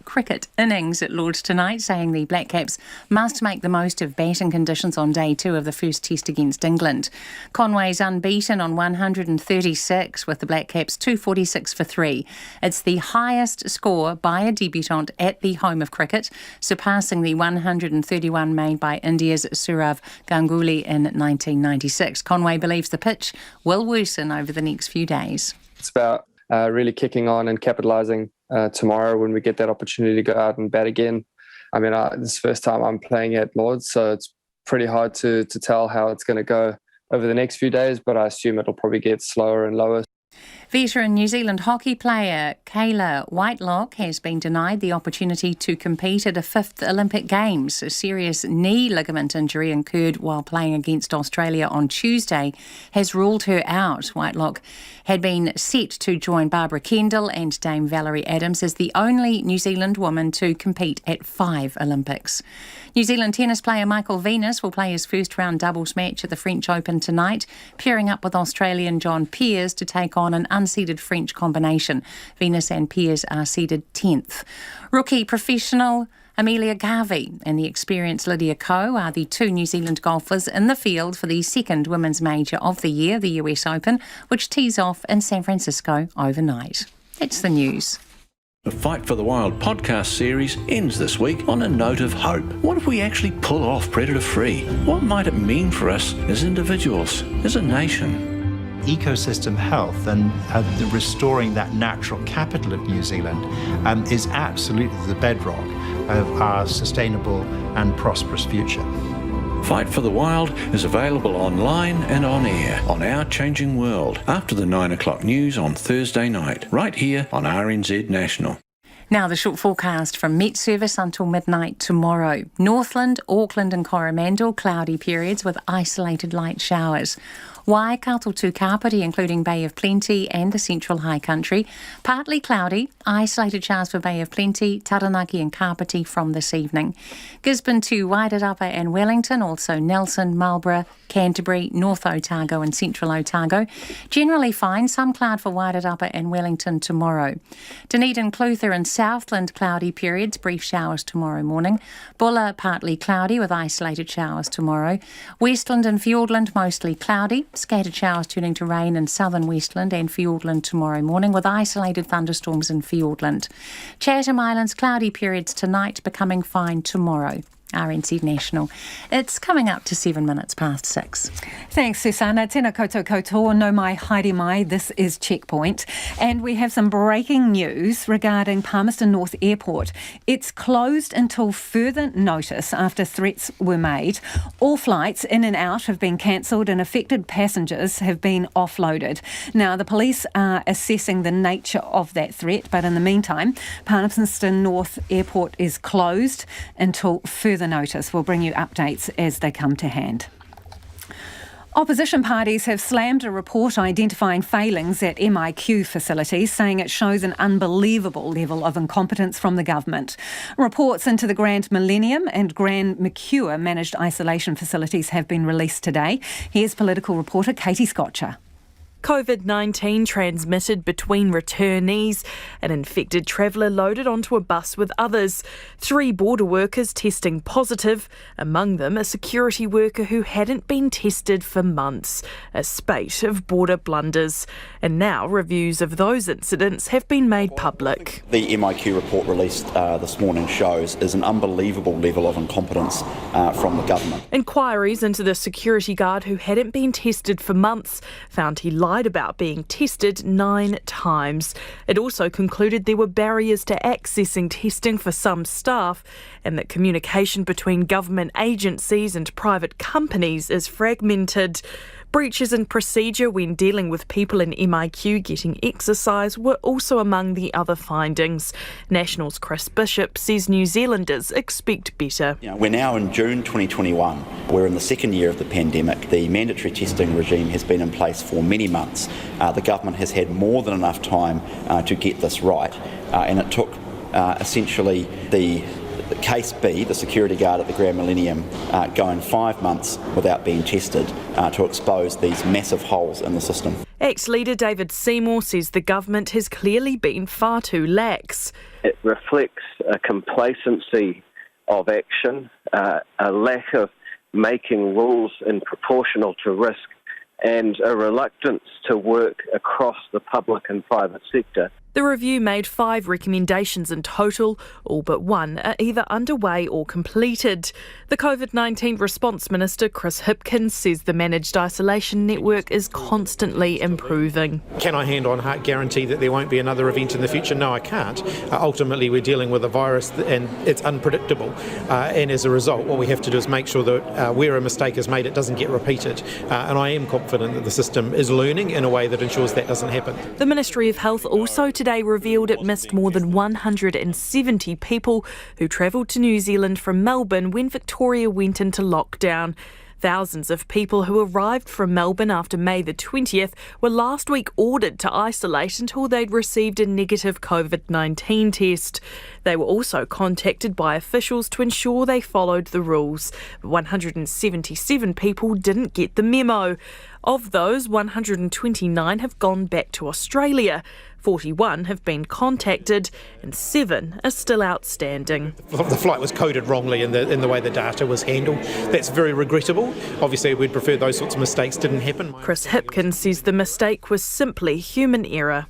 Speaker 6: cricket innings at Lords tonight, saying the Black Caps must make the most of batting conditions on day 2 of the first Test against England. Conway's unbeaten on 136 with the Black Caps 246 for 3. It's the highest score by a debutant at the home of cricket, surpassing the 131 made by India's Sourav Ganguly in 1996. Conway believes the pitch will worsen over the next few days.
Speaker 24: It's about really kicking on and capitalising tomorrow when we get that opportunity to go out and bat again. I mean, this is the first time I'm playing at Lords, so it's pretty hard to tell how it's going to go over the next few days, but I assume it'll probably get slower and lower.
Speaker 6: Veteran New Zealand hockey player Kayla Whitelock has been denied the opportunity to compete at a 5th Olympic Games. A serious knee ligament injury incurred while playing against Australia on Tuesday has ruled her out. Whitelock had been set to join Barbara Kendall and Dame Valerie Adams as the only New Zealand woman to compete at 5 Olympics. New Zealand tennis player Michael Venus will play his first round doubles match at the French Open tonight, pairing up with Australian John Peers to take on an unseeded French combination. Venus and Peers are seeded 10th. Rookie professional Amelia Garvey and the experienced Lydia Ko are the 2 New Zealand golfers in the field for the second women's major of the year, the US Open, which tees off in San Francisco overnight. That's the news.
Speaker 5: The Fight for the Wild podcast series ends this week on a note of hope. What if we actually pull off predator-free? What might it mean for us as individuals, as a nation?
Speaker 7: Ecosystem health and restoring that natural capital of New Zealand is absolutely the bedrock of our sustainable and prosperous future.
Speaker 5: Fight for the Wild is available online and on air on Our Changing World after the 9 o'clock news on Thursday night, right here on RNZ National.
Speaker 6: Now the short forecast from Met Service until midnight tomorrow. Northland, Auckland and Coromandel, cloudy periods with isolated light showers. Waikato to Kapiti, including Bay of Plenty and the Central High Country. Partly cloudy, isolated showers for Bay of Plenty, Taranaki and Kapiti from this evening. Gisborne to Wairarapa and Wellington, also Nelson, Marlborough, Canterbury, North Otago and Central Otago. Generally fine, some cloud for Wairarapa and Wellington tomorrow. Dunedin, Clutha and Southland, cloudy periods, brief showers tomorrow morning. Bulla, partly cloudy with isolated showers tomorrow. Westland and Fiordland, mostly cloudy. Scattered showers turning to rain in southern Westland and Fiordland tomorrow morning with isolated thunderstorms in Fiordland. Chatham Islands, cloudy periods tonight, becoming fine tomorrow. RNZ National. It's coming up to 7 minutes past 6.
Speaker 8: Thanks, Susana. Tēnā koutou koutoa, no mai, haere mai. This is Checkpoint. And we have some breaking news regarding Palmerston North Airport. It's closed until further notice after threats were made. All flights in and out have been cancelled and affected passengers have been offloaded. Now, the police are assessing the nature of that threat, but in the meantime, Palmerston North Airport is closed until further notice. We'll bring you updates as they come to hand. Opposition parties have slammed a report identifying failings at MIQ facilities, saying it shows an unbelievable level of incompetence from the government. Reports into the Grand Millennium and Grand Mercure managed isolation facilities have been released today. Here's political reporter Katie Scotcher.
Speaker 10: COVID-19 transmitted between returnees, an infected traveller loaded onto a bus with others, 3 border workers testing positive, among them a security worker who hadn't been tested for months, a spate of border blunders. And now reviews of those incidents have been made public.
Speaker 13: The MIQ report released this morning shows is an unbelievable level of incompetence from the government.
Speaker 10: Inquiries into the security guard who hadn't been tested for months found he lied about being tested 9 times. It also concluded there were barriers to accessing testing for some staff and that communication between government agencies and private companies is fragmented. Breaches in procedure when dealing with people in MIQ getting exercise were also among the other findings. National's Chris Bishop says New Zealanders expect better.
Speaker 13: We're now in June 2021. We're in the second year of the pandemic. The mandatory testing regime has been in place for many months. The government has had more than enough time to get this right. And it took essentially the Case B, the security guard at the Grand Millennium, going 5 months without being tested to expose these massive holes in the system.
Speaker 10: ACT leader David Seymour says the government has clearly been far too lax.
Speaker 12: It reflects a complacency of action, a lack of making rules proportional to risk, and a reluctance to work across the public and private sector.
Speaker 10: The review made 5 recommendations in total, all but 1 are either underway or completed. The COVID-19 Response Minister Chris Hipkins says the managed isolation network is constantly improving.
Speaker 1: Can I hand on heart guarantee that there won't be another event in the future? No, I can't. Ultimately, we're dealing with a virus and it's unpredictable. And as a result, what we have to do is make sure that where a mistake is made, it doesn't get repeated. And I am confident that the system is learning in a way that ensures that doesn't happen.
Speaker 10: The Ministry of Health also today revealed it missed more than 170 people who travelled to New Zealand from Melbourne when Victoria went into lockdown. Thousands of people who arrived from Melbourne after May the 20th were last week ordered to isolate until they'd received a negative COVID-19 test. They were also contacted by officials to ensure they followed the rules. 177 people didn't get the memo. Of those, 129 have gone back to Australia. 41 have been contacted and 7 are still outstanding.
Speaker 1: The flight was coded wrongly in the way the data was handled. That's very regrettable. Obviously, we'd prefer those sorts of mistakes didn't happen.
Speaker 10: Chris Hipkins says the mistake was simply human error.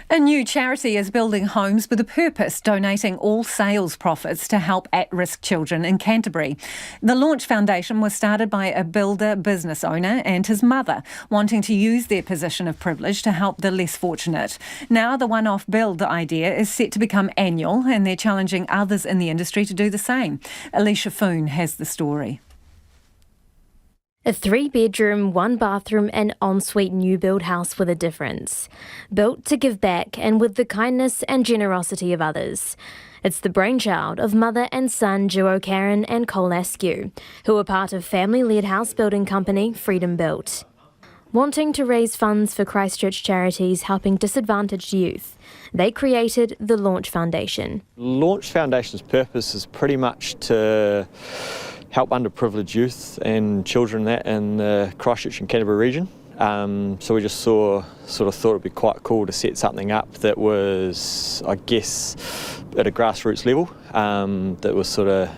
Speaker 8: A new charity is building homes with a purpose, donating all sales profits to help at-risk children in Canterbury. The Launch Foundation was started by a builder business owner and his mother, wanting to use their position of privilege to help the less fortunate. Now the one-off build idea is set to become annual, and they're challenging others in the industry to do the same. Alicia Foon has the story.
Speaker 11: A 3-bedroom, 1-bathroom and ensuite new build house with a difference. Built to give back and with the kindness and generosity of others. It's the brainchild of mother and son duo Karen and Cole Askew, who are part of family-led house building company Freedom Built. Wanting to raise funds for Christchurch charities helping disadvantaged youth, they created the Launch Foundation.
Speaker 14: Launch Foundation's purpose is pretty much to help underprivileged youth and children in the Christchurch and Canterbury region. So we just thought it'd be quite cool to set something up that was, I guess, at a grassroots level, that was sort of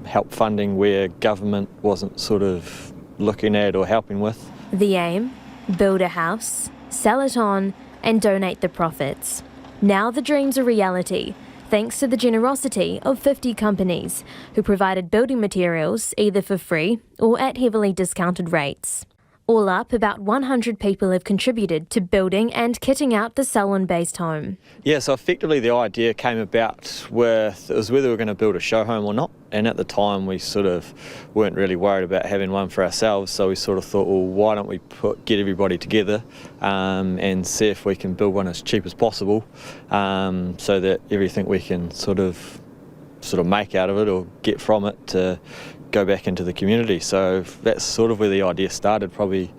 Speaker 14: help funding where government wasn't sort of looking at or helping with.
Speaker 11: The aim? Build a house, sell it on, and donate the profits. Now the dream's a reality, thanks to the generosity of 50 companies who provided building materials either for free or at heavily discounted rates. All up, about 100 people have contributed to building and kitting out the Selwyn-based home.
Speaker 14: Yeah, so effectively the idea came about with, it was whether we were going to build a show home or not, and at the time we sort of weren't really worried about having one for ourselves, so we sort of thought, well, why don't we get everybody together and see if we can build one as cheap as possible, so that everything we can sort of make out of it or get from it to go back into the community. So that's sort of where the idea started, probably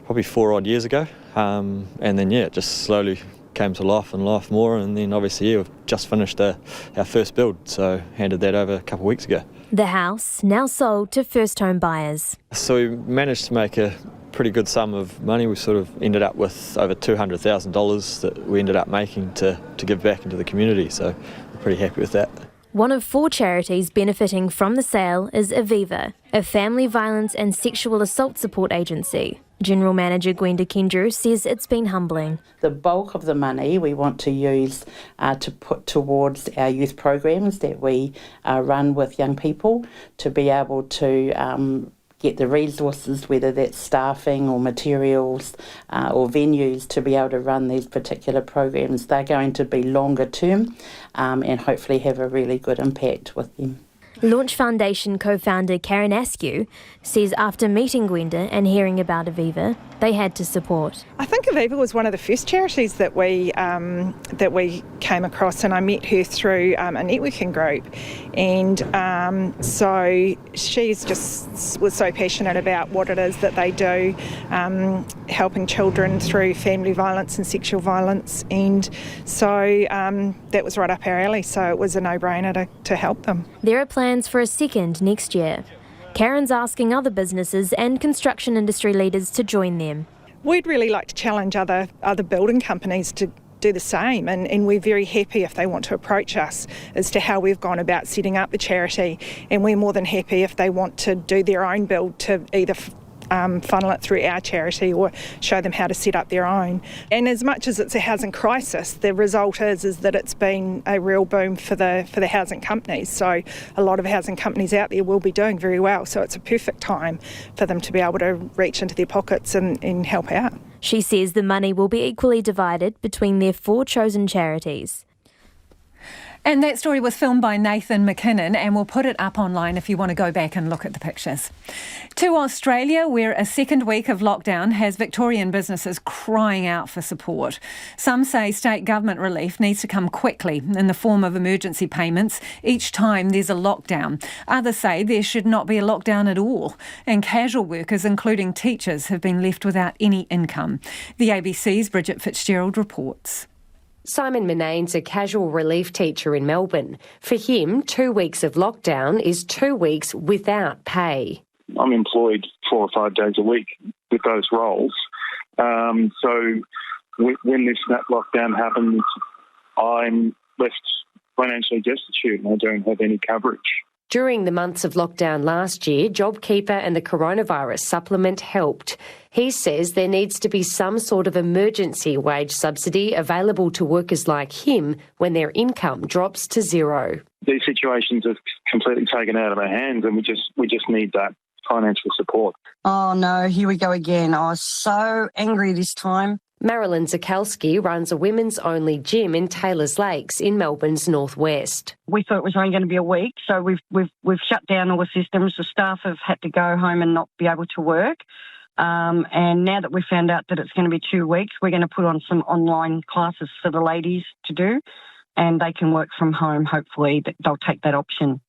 Speaker 14: 4 odd years ago, and then it just slowly came to life and life more, and then obviously we've just finished our first build, so handed that over a couple of weeks ago.
Speaker 11: The house now sold to first home buyers.
Speaker 14: So we managed to make a pretty good sum of money. We sort of ended up with over $200,000 that we ended up making to give back into the community, so we're pretty happy with that.
Speaker 11: One of 4 charities benefiting from the sale is Aviva, a family violence and sexual assault support agency. General Manager Gwenda Kendrew says it's been humbling.
Speaker 15: The bulk of the money we want to use to put towards our youth programs that we run with young people, to be able to get the resources, whether that's staffing or materials or venues, to be able to run these particular programs. They're going to be longer term and hopefully have a really good impact with them.
Speaker 11: Launch Foundation co-founder Karen Askew says after meeting Gwenda and hearing about Aviva, they had to support.
Speaker 17: I think Aviva was one of the first charities that we came across, and I met her through a networking group, and so she's just was so passionate about what it is that they do, helping children through family violence and sexual violence, and so that was right up our alley, so it was a no-brainer to help them.
Speaker 11: There are plans for a second next year. Karen's asking other businesses and construction industry leaders to join them.
Speaker 17: We'd really like to challenge other building companies to do the same, and we're very happy if they want to approach us as to how we've gone about setting up the charity, and we're more than happy if they want to do their own build to either funnel it through our charity or show them how to set up their own. And as much as it's a housing crisis, the result is that it's been a real boom for the housing companies. So a lot of housing companies out there will be doing very well. So it's a perfect time for them to be able to reach into their pockets and help out.
Speaker 11: She says the money will be equally divided between their 4 chosen charities.
Speaker 8: And that story was filmed by Nathan McKinnon, and we'll put it up online if you want to go back and look at the pictures. To Australia, where a second week of lockdown has Victorian businesses crying out for support. Some say state government relief needs to come quickly in the form of emergency payments each time there's a lockdown. Others say there should not be a lockdown at all, and casual workers, including teachers, have been left without any income. The ABC's Bridget Fitzgerald reports.
Speaker 25: Simon Manane's a casual relief teacher in Melbourne. For him, 2 weeks of lockdown is 2 weeks without pay.
Speaker 26: I'm employed 4 or 5 days a week with those roles. So when this snap lockdown happens, I'm left financially destitute and I don't have any coverage.
Speaker 25: During the months of lockdown last year, JobKeeper and the coronavirus supplement helped. He says there needs to be some sort of emergency wage subsidy available to workers like him when their income drops to zero.
Speaker 26: These situations are completely taken out of our hands, and we just need that financial support.
Speaker 3: Oh no, here we go again. I was so angry this time.
Speaker 25: Marilyn Zakalski runs a women's-only gym in Taylors Lakes in Melbourne's northwest.
Speaker 3: We thought it was only going to be a week, so we've shut down all the systems. The staff have had to go home and not be able to work. And now that we found out that it's going to be 2 weeks, we're going to put on some online classes for the ladies to do, and they can work from home. Hopefully, they'll take that option.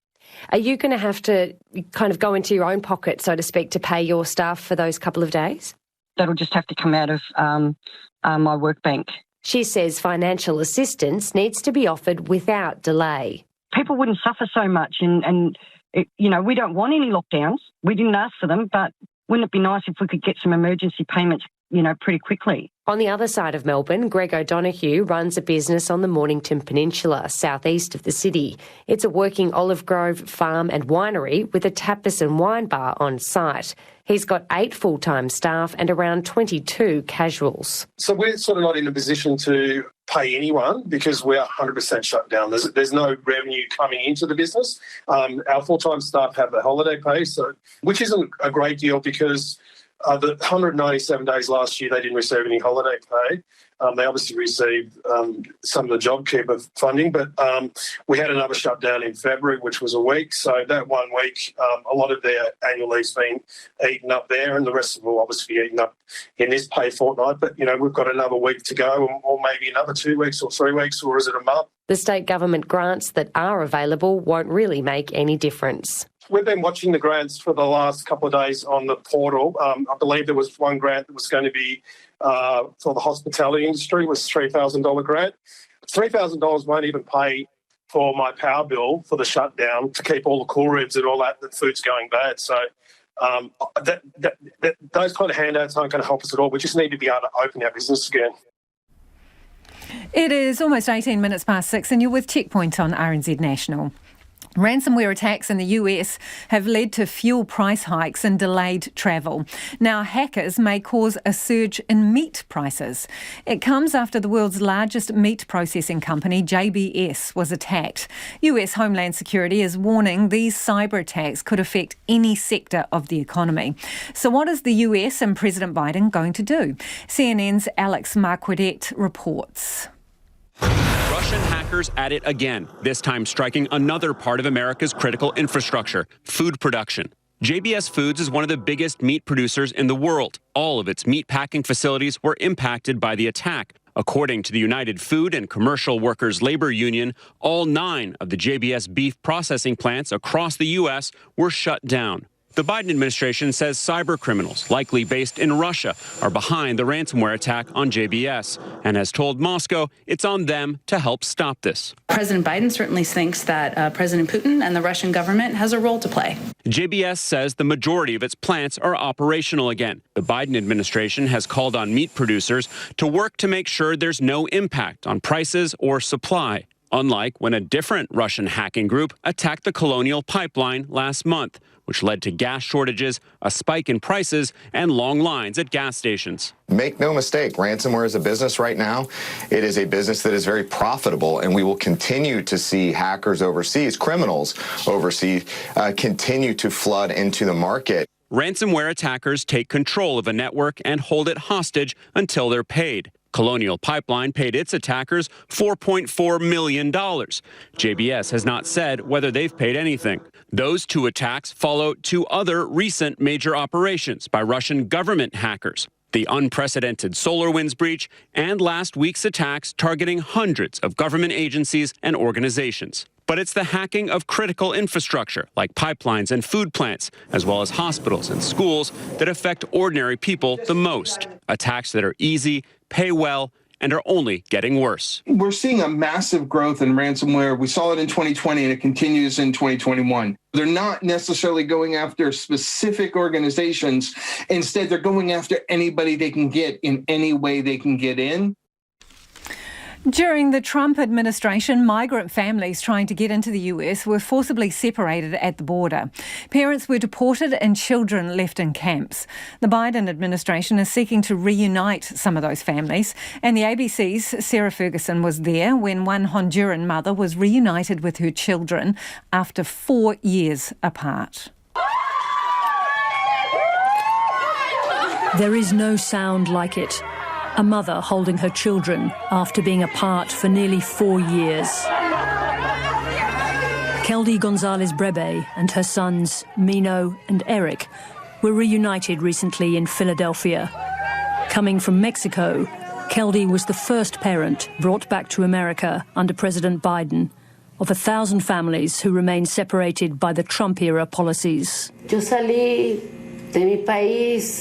Speaker 25: Are you going to have to kind of go into your own pocket, so to speak, to pay your staff for those couple of days?
Speaker 3: That'll just have to come out of my work bank.
Speaker 25: She says financial assistance needs to be offered without delay.
Speaker 3: People wouldn't suffer so much, and we don't want any lockdowns. We didn't ask for them, but wouldn't it be nice if we could get some emergency payments, pretty quickly?
Speaker 25: On the other side of Melbourne, Greg O'Donoghue runs a business on the Mornington Peninsula, southeast of the city. It's a working olive grove, farm and winery with a tapas and wine bar on site. He's got 8 full-time staff and around 22 casuals.
Speaker 9: So we're sort of not in a position to pay anyone because we're 100% shut down. There's no revenue coming into the business. Our full-time staff have the holiday pay, which isn't a great deal because the 197 days last year, they didn't receive any holiday pay. They obviously received some of the JobKeeper funding, but we had another shutdown in February, which was a week. So that 1 week, a lot of their annual leave's been eaten up there, and the rest of it will obviously be eaten up in this pay fortnight. But, we've got another week to go, or maybe another 2 weeks or 3 weeks, or is it a month?
Speaker 25: The state government grants that are available won't really make any difference.
Speaker 9: We've been watching the grants for the last couple of days on the portal. I believe there was one grant that was going to be for the hospitality industry, was a $3,000 grant. $3,000 won't even pay for my power bill for the shutdown to keep all the cool ribs and all that. The food's going bad. So those kind of handouts aren't going to help us at all. We just need to be able to open our business again.
Speaker 8: It is almost 18 minutes past 6 and you're with Checkpoint on RNZ National. Ransomware attacks in the US have led to fuel price hikes and delayed travel. Now, hackers may cause a surge in meat prices. It comes after the world's largest meat processing company, JBS, was attacked. US Homeland Security is warning these cyber attacks could affect any sector of the economy. So what is the US and President Biden going to do? CNN's Alex Marquardt reports.
Speaker 16: Russian hackers at it again, this time striking another part of America's critical infrastructure, food production. JBS Foods is one of the biggest meat producers in the world. All of its meat packing facilities were impacted by the attack. According to the United Food and Commercial Workers Labor Union, all 9 of the JBS beef processing plants across the U.S. were shut down. The Biden administration says cyber criminals, likely based in Russia, are behind the ransomware attack on JBS and has told Moscow it's on them to help stop this.
Speaker 18: President Biden certainly thinks that President Putin and the Russian government has a role to play.
Speaker 16: JBS says the majority of its plants are operational again. The Biden administration has called on meat producers to work to make sure there's no impact on prices or supply. Unlike when a different Russian hacking group attacked the Colonial Pipeline last month, which led to gas shortages, a spike in prices, and long lines at gas stations.
Speaker 20: Make no mistake, ransomware is a business right now. It is a business that is very profitable, and we will continue to see hackers overseas, criminals overseas, continue to flood into the market.
Speaker 16: Ransomware attackers take control of a network and hold it hostage until they're paid. Colonial Pipeline paid its attackers $4.4 million. JBS has not said whether they've paid anything. Those 2 attacks follow 2 other recent major operations by Russian government hackers: the unprecedented SolarWinds breach and last week's attacks targeting hundreds of government agencies and organizations. But it's the hacking of critical infrastructure like pipelines and food plants, as well as hospitals and schools, that affect ordinary people the most. Attacks that are easy, pay well, and are only getting worse.
Speaker 21: We're seeing a massive growth in ransomware. We saw it in 2020 and it continues in 2021. They're not necessarily going after specific organizations. Instead, they're going after anybody they can get in any way they can get in.
Speaker 8: During the Trump administration, migrant families trying to get into the US were forcibly separated at the border. Parents were deported and children left in camps. The Biden administration is seeking to reunite some of those families, and the ABC's Sarah Ferguson was there when one Honduran mother was reunited with her children after 4 years apart.
Speaker 2: There is no sound like it. A mother holding her children after being apart for nearly 4 years. Keldy Gonzalez-Brebe and her sons, Mino and Eric, were reunited recently in Philadelphia. Coming from Mexico, Keldy was the first parent brought back to America under President Biden of 1,000 families who remain separated by the Trump-era policies.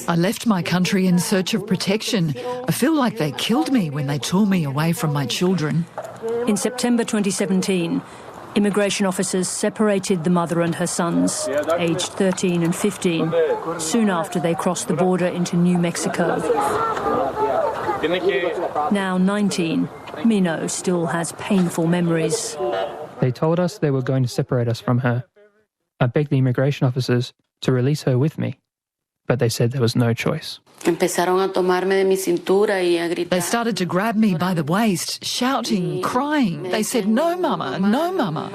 Speaker 4: I left my country in search of protection. I feel like they killed me when they tore me away from my children.
Speaker 2: In September 2017, immigration officers separated the mother and her sons, aged 13 and 15, soon after they crossed the border into New Mexico. Now 19, Mino still has painful memories.
Speaker 19: They told us they were going to separate us from her. I begged the immigration officers to release her with me, but they said there was no choice.
Speaker 4: They started to grab me by the waist, shouting, crying. They said, "No, Mama, no, Mama."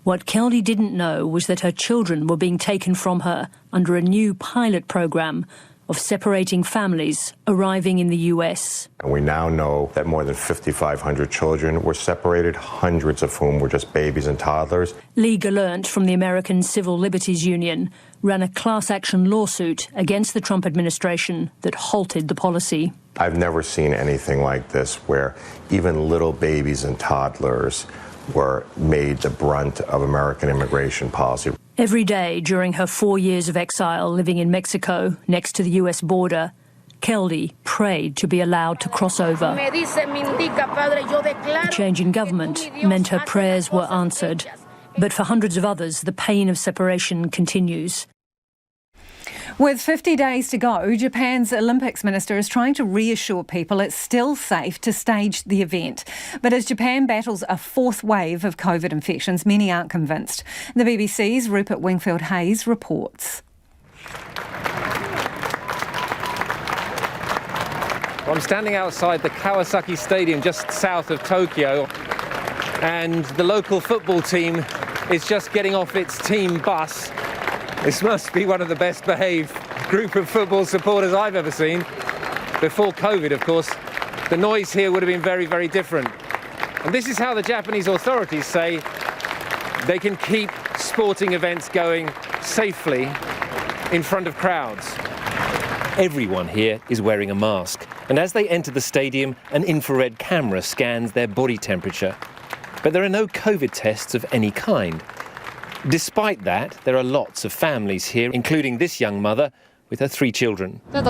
Speaker 2: What Keldy didn't know was that her children were being taken from her under a new pilot program of separating families arriving in the US.
Speaker 22: And we now know that more than 5,500 children were separated, hundreds of whom were just babies and toddlers.
Speaker 2: Lee Gallant from the American Civil Liberties Union ran a class action lawsuit against the Trump administration that halted the policy.
Speaker 22: I've never seen anything like this where even little babies and toddlers were made the brunt of American immigration policy.
Speaker 2: Every day during her 4 years of exile living in Mexico next to the US border, Keldy prayed to be allowed to cross over. The change in government meant her prayers were answered, but for hundreds of others, the pain of separation continues.
Speaker 8: With 50 days to go, Japan's Olympics minister is trying to reassure people it's still safe to stage the event. But as Japan battles a fourth wave of COVID infections, many aren't convinced. The BBC's Rupert Wingfield-Hayes reports.
Speaker 23: I'm standing outside the Kawasaki Stadium just south of Tokyo, and the local football team is just getting off its team bus. This must be one of the best behaved group of football supporters I've ever seen. Before COVID, of course, the noise here would have been very, very different. And this is how the Japanese authorities say they can keep sporting events going safely in front of crowds. Everyone here is wearing a mask, and as they enter the stadium, an infrared camera scans their body temperature. But there are no COVID tests of any kind. Despite that, there are lots of families here, including this young mother with her 3 children.
Speaker 24: I'm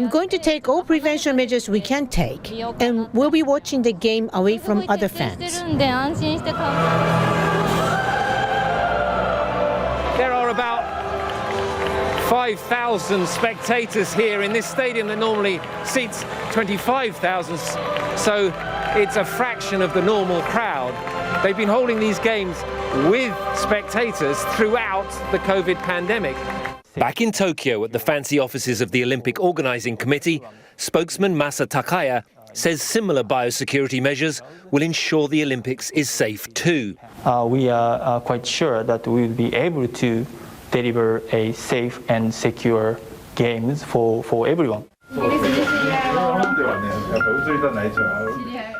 Speaker 24: going to take all prevention measures we can take, and we'll be watching the game away from other fans.
Speaker 23: There are about 5,000 spectators here in this stadium that normally seats 25,000, so it's a fraction of the normal crowd. They've been holding these games with spectators throughout the COVID pandemic. Back in Tokyo at the fancy offices of the Olympic Organising Committee, spokesman Masa Takaya says similar biosecurity measures will ensure the Olympics is safe too.
Speaker 19: We are quite sure that we will be able to deliver a safe and secure games for everyone.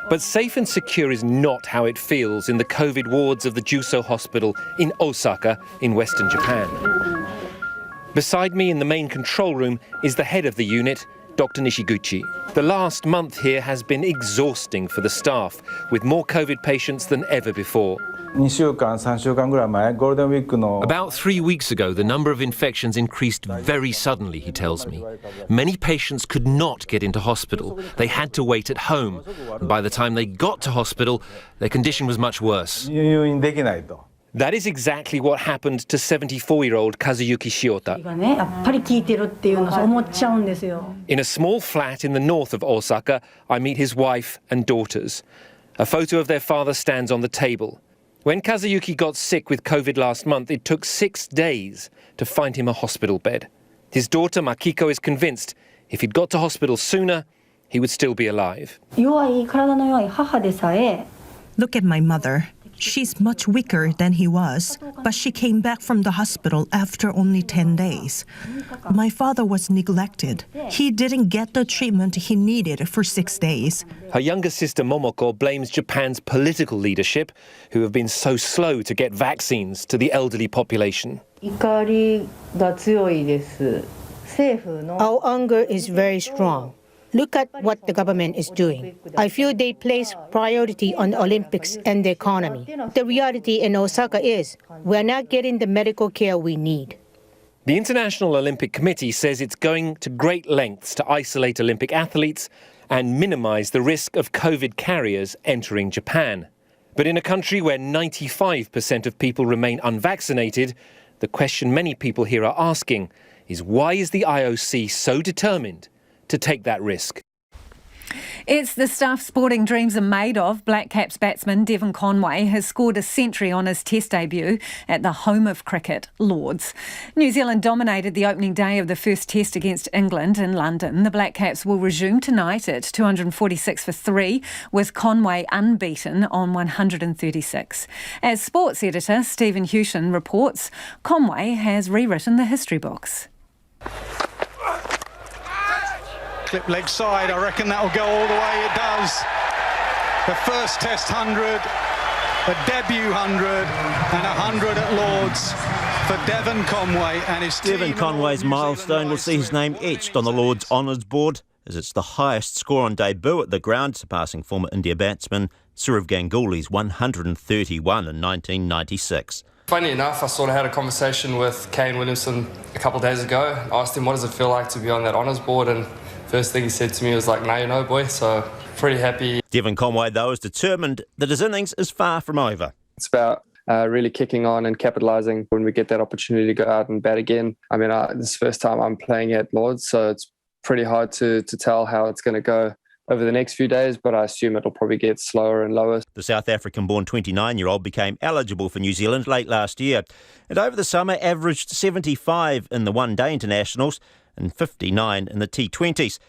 Speaker 23: But safe and secure is not how it feels in the COVID wards of the Juso Hospital in Osaka in Western Japan. Beside me in the main control room is the head of the unit, Dr. Nishiguchi. The last month here has been exhausting for the staff, with more COVID patients than ever before. About 3 weeks ago, the number of infections increased very suddenly, he tells me. Many patients could not get into hospital. They had to wait at home. And by the time they got to hospital, their condition was much worse. That is exactly what happened to 74-year-old Kazuyuki Shiota. In a small flat in the north of Osaka, I meet his wife and daughters. A photo of their father stands on the table. When Kazuyuki got sick with COVID last month, it took 6 days to find him a hospital bed. His daughter Makiko is convinced if he'd got to hospital sooner, he would still be alive.
Speaker 1: Look at my mother. She's much weaker than he was, but she came back from the hospital after only 10 days. My father was neglected. He didn't get the treatment he needed for 6 days.
Speaker 23: Her younger sister Momoko blames Japan's political leadership, who have been so slow to get vaccines to the elderly population.
Speaker 24: Our anger is very strong. Look at what the government is doing. I feel they place priority on the Olympics and the economy. The reality in Osaka is we're not getting the medical care we need.
Speaker 23: The International Olympic Committee says it's going to great lengths to isolate Olympic athletes and minimise the risk of COVID carriers entering Japan. But in a country where 95% of people remain unvaccinated, the question many people here are asking is why is the IOC so determined to take that risk?
Speaker 8: It's the stuff sporting dreams are made of. Black Caps batsman Devon Conway has scored a century on his Test debut at the home of cricket, Lords. New Zealand dominated the opening day of the first Test against England in London. The Black Caps will resume tonight at 246 for 3, with Conway unbeaten on 136. As sports editor Stephen Hewson reports, Conway has rewritten the history books.
Speaker 5: Clip leg side, I reckon that will go all the way. It does. The first Test 100, a debut 100, and 100 at Lords for Devon Conway and his team.
Speaker 6: Devon Conway's milestone will see his name etched on the Lords honours board, as it's the highest score on debut at the ground, surpassing former India batsman Sourav Ganguly's 131 in 1996.
Speaker 7: Funny enough, I sort of had a conversation with Kane Williamson a couple of days ago. I asked him what does it feel like to be on that honours board, and first thing he said to me was like, "Now you know, boy," so pretty happy.
Speaker 6: Devon Conway, though, is determined that his innings is far from over.
Speaker 7: It's about really kicking on and capitalising when we get that opportunity to go out and bat again. I mean, this is the first time I'm playing at Lords, so it's pretty hard to tell how it's going to go over the next few days, but I assume it'll probably get slower and lower.
Speaker 6: The South African-born 29-year-old became eligible for New Zealand late last year, and over the summer averaged 75 in the one-day internationals and 59 in the T20s.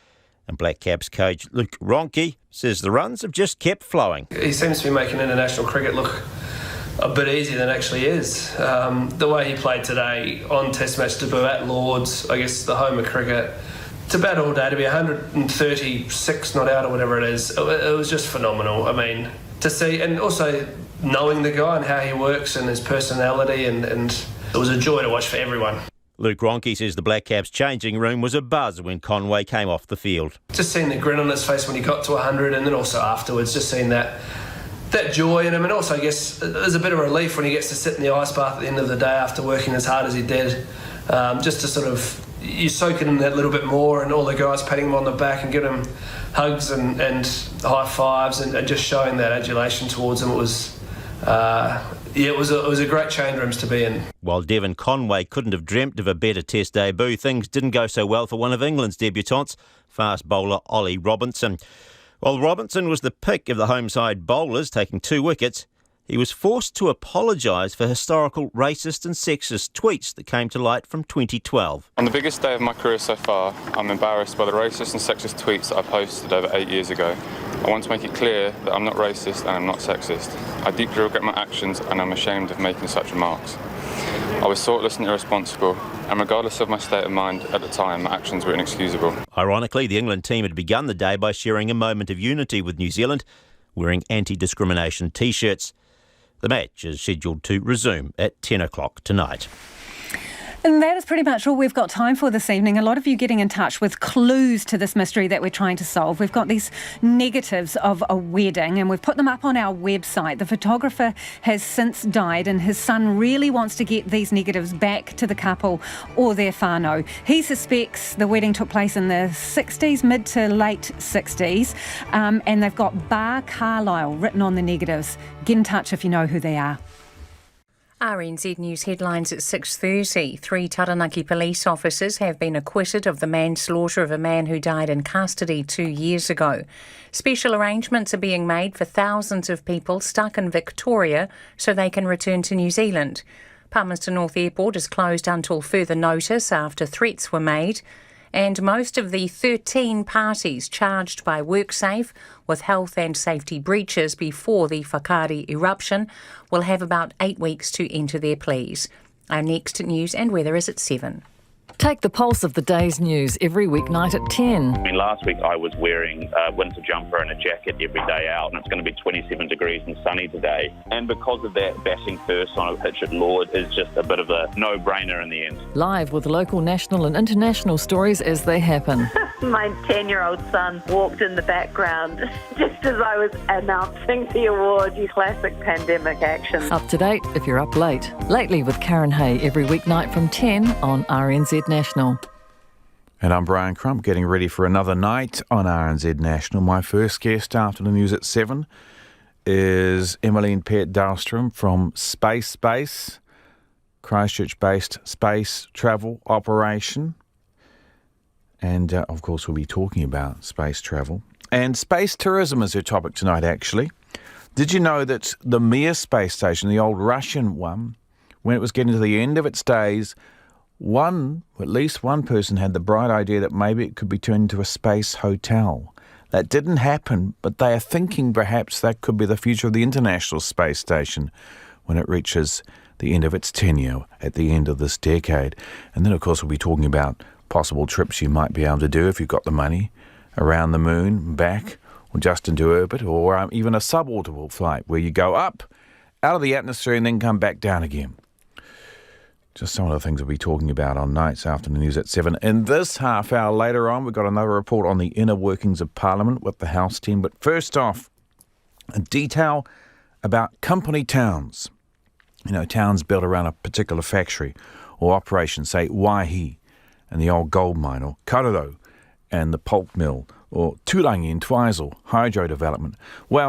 Speaker 6: And Black Caps coach Luke Ronke says the runs have just kept flowing.
Speaker 12: He seems to be making international cricket look a bit easier than it actually is. The way he played today on Test match debut at Lords, I guess the home of cricket, to bat all day, to be 136 not out or whatever it is, it was just phenomenal. I mean, to see, and also knowing the guy and how he works and his personality, and it was a joy to watch for everyone.
Speaker 6: Luke Ronke says the Black Caps changing room was a buzz when Conway came off the field.
Speaker 12: Just seeing the grin on his face when he got to 100, and then also afterwards, just seeing that joy in him, and also I guess there's a bit of relief when he gets to sit in the ice bath at the end of the day after working as hard as he did, just to sort of, you soak it in that little bit more, and all the guys patting him on the back and giving him hugs and high fives and just showing that adulation towards him. It was it was a great change rooms to be in.
Speaker 6: While Devon Conway couldn't have dreamt of a better Test debut, things didn't go so well for one of England's debutants, fast bowler Ollie Robinson. While Robinson was the pick of the home side bowlers, taking 2 wickets, he was forced to apologise for historical racist and sexist tweets that came to light from 2012.
Speaker 13: On the biggest day of my career so far, I'm embarrassed by the racist and sexist tweets that I posted over 8 years ago. I want to make it clear that I'm not racist and I'm not sexist. I deeply regret my actions and I'm ashamed of making such remarks. I was thoughtless and irresponsible, and regardless of my state of mind at the time, my actions were inexcusable.
Speaker 6: Ironically, the England team had begun the day by sharing a moment of unity with New Zealand, wearing anti-discrimination T-shirts. The match is scheduled to resume at 10 o'clock tonight.
Speaker 8: And that is pretty much all we've got time for this evening. A lot of you getting in touch with clues to this mystery that we're trying to solve. We've got these negatives of a wedding and we've put them up on our website. The photographer has since died and his son really wants to get these negatives back to the couple or their whānau. He suspects the wedding took place in the 60s, mid to late 60s, and they've got Bar Carlisle written on the negatives. Get in touch if you know who they are.
Speaker 10: RNZ News headlines at 6:30. 3 Taranaki police officers have been acquitted of the manslaughter of a man who died in custody 2 years ago. Special arrangements are being made for thousands of people stuck in Victoria so they can return to New Zealand. Palmerston North Airport is closed until further notice after threats were made. And most of the 13 parties charged by WorkSafe with health and safety breaches before the Whakaari eruption will have about 8 weeks to enter their pleas. Our next news and weather is at 7.
Speaker 11: Take the pulse of the day's news every weeknight at 10.
Speaker 14: I mean, last week I was wearing a winter jumper and a jacket every day out, and it's going to be 27 degrees and sunny today. And because of that, batting first on a pitch at Lord is just a bit of a no-brainer in the end.
Speaker 11: Live with local, national and international stories as they happen.
Speaker 15: My 10-year-old son walked in the background just as I was announcing the award. You classic pandemic action.
Speaker 11: Up to date if you're up late. Lately with Karen Hay every weeknight from 10 on RNZ National.
Speaker 17: And I'm Brian Crump, getting ready for another night on RNZ National. My first guest after the news at 7 is Emmeline Pett-Dahlstrom from Space, Christchurch-based space travel operation. And, of course, we'll be talking about space travel. And space tourism is her topic tonight, actually. Did you know that the Mir space station, the old Russian one, when it was getting to the end of its days, at least one person had the bright idea that maybe it could be turned into a space hotel. That didn't happen, but they are thinking perhaps that could be the future of the International Space Station when it reaches the end of its tenure at the end of this decade. And then, of course, we'll be talking about possible trips you might be able to do if you've got the money around the moon, back, or just into orbit, or even a suborbital flight where you go up, out of the atmosphere and then come back down again. Just some of the things we'll be talking about on nights after the news at 7. In this half hour later on, we've got another report on the inner workings of Parliament with the House team. But first off, a detail about company towns. You know, towns built around a particular factory or operation, say Waihi and the old gold mine, or Karoro and the pulp mill, or Turangi in Twizel, hydro development. Well,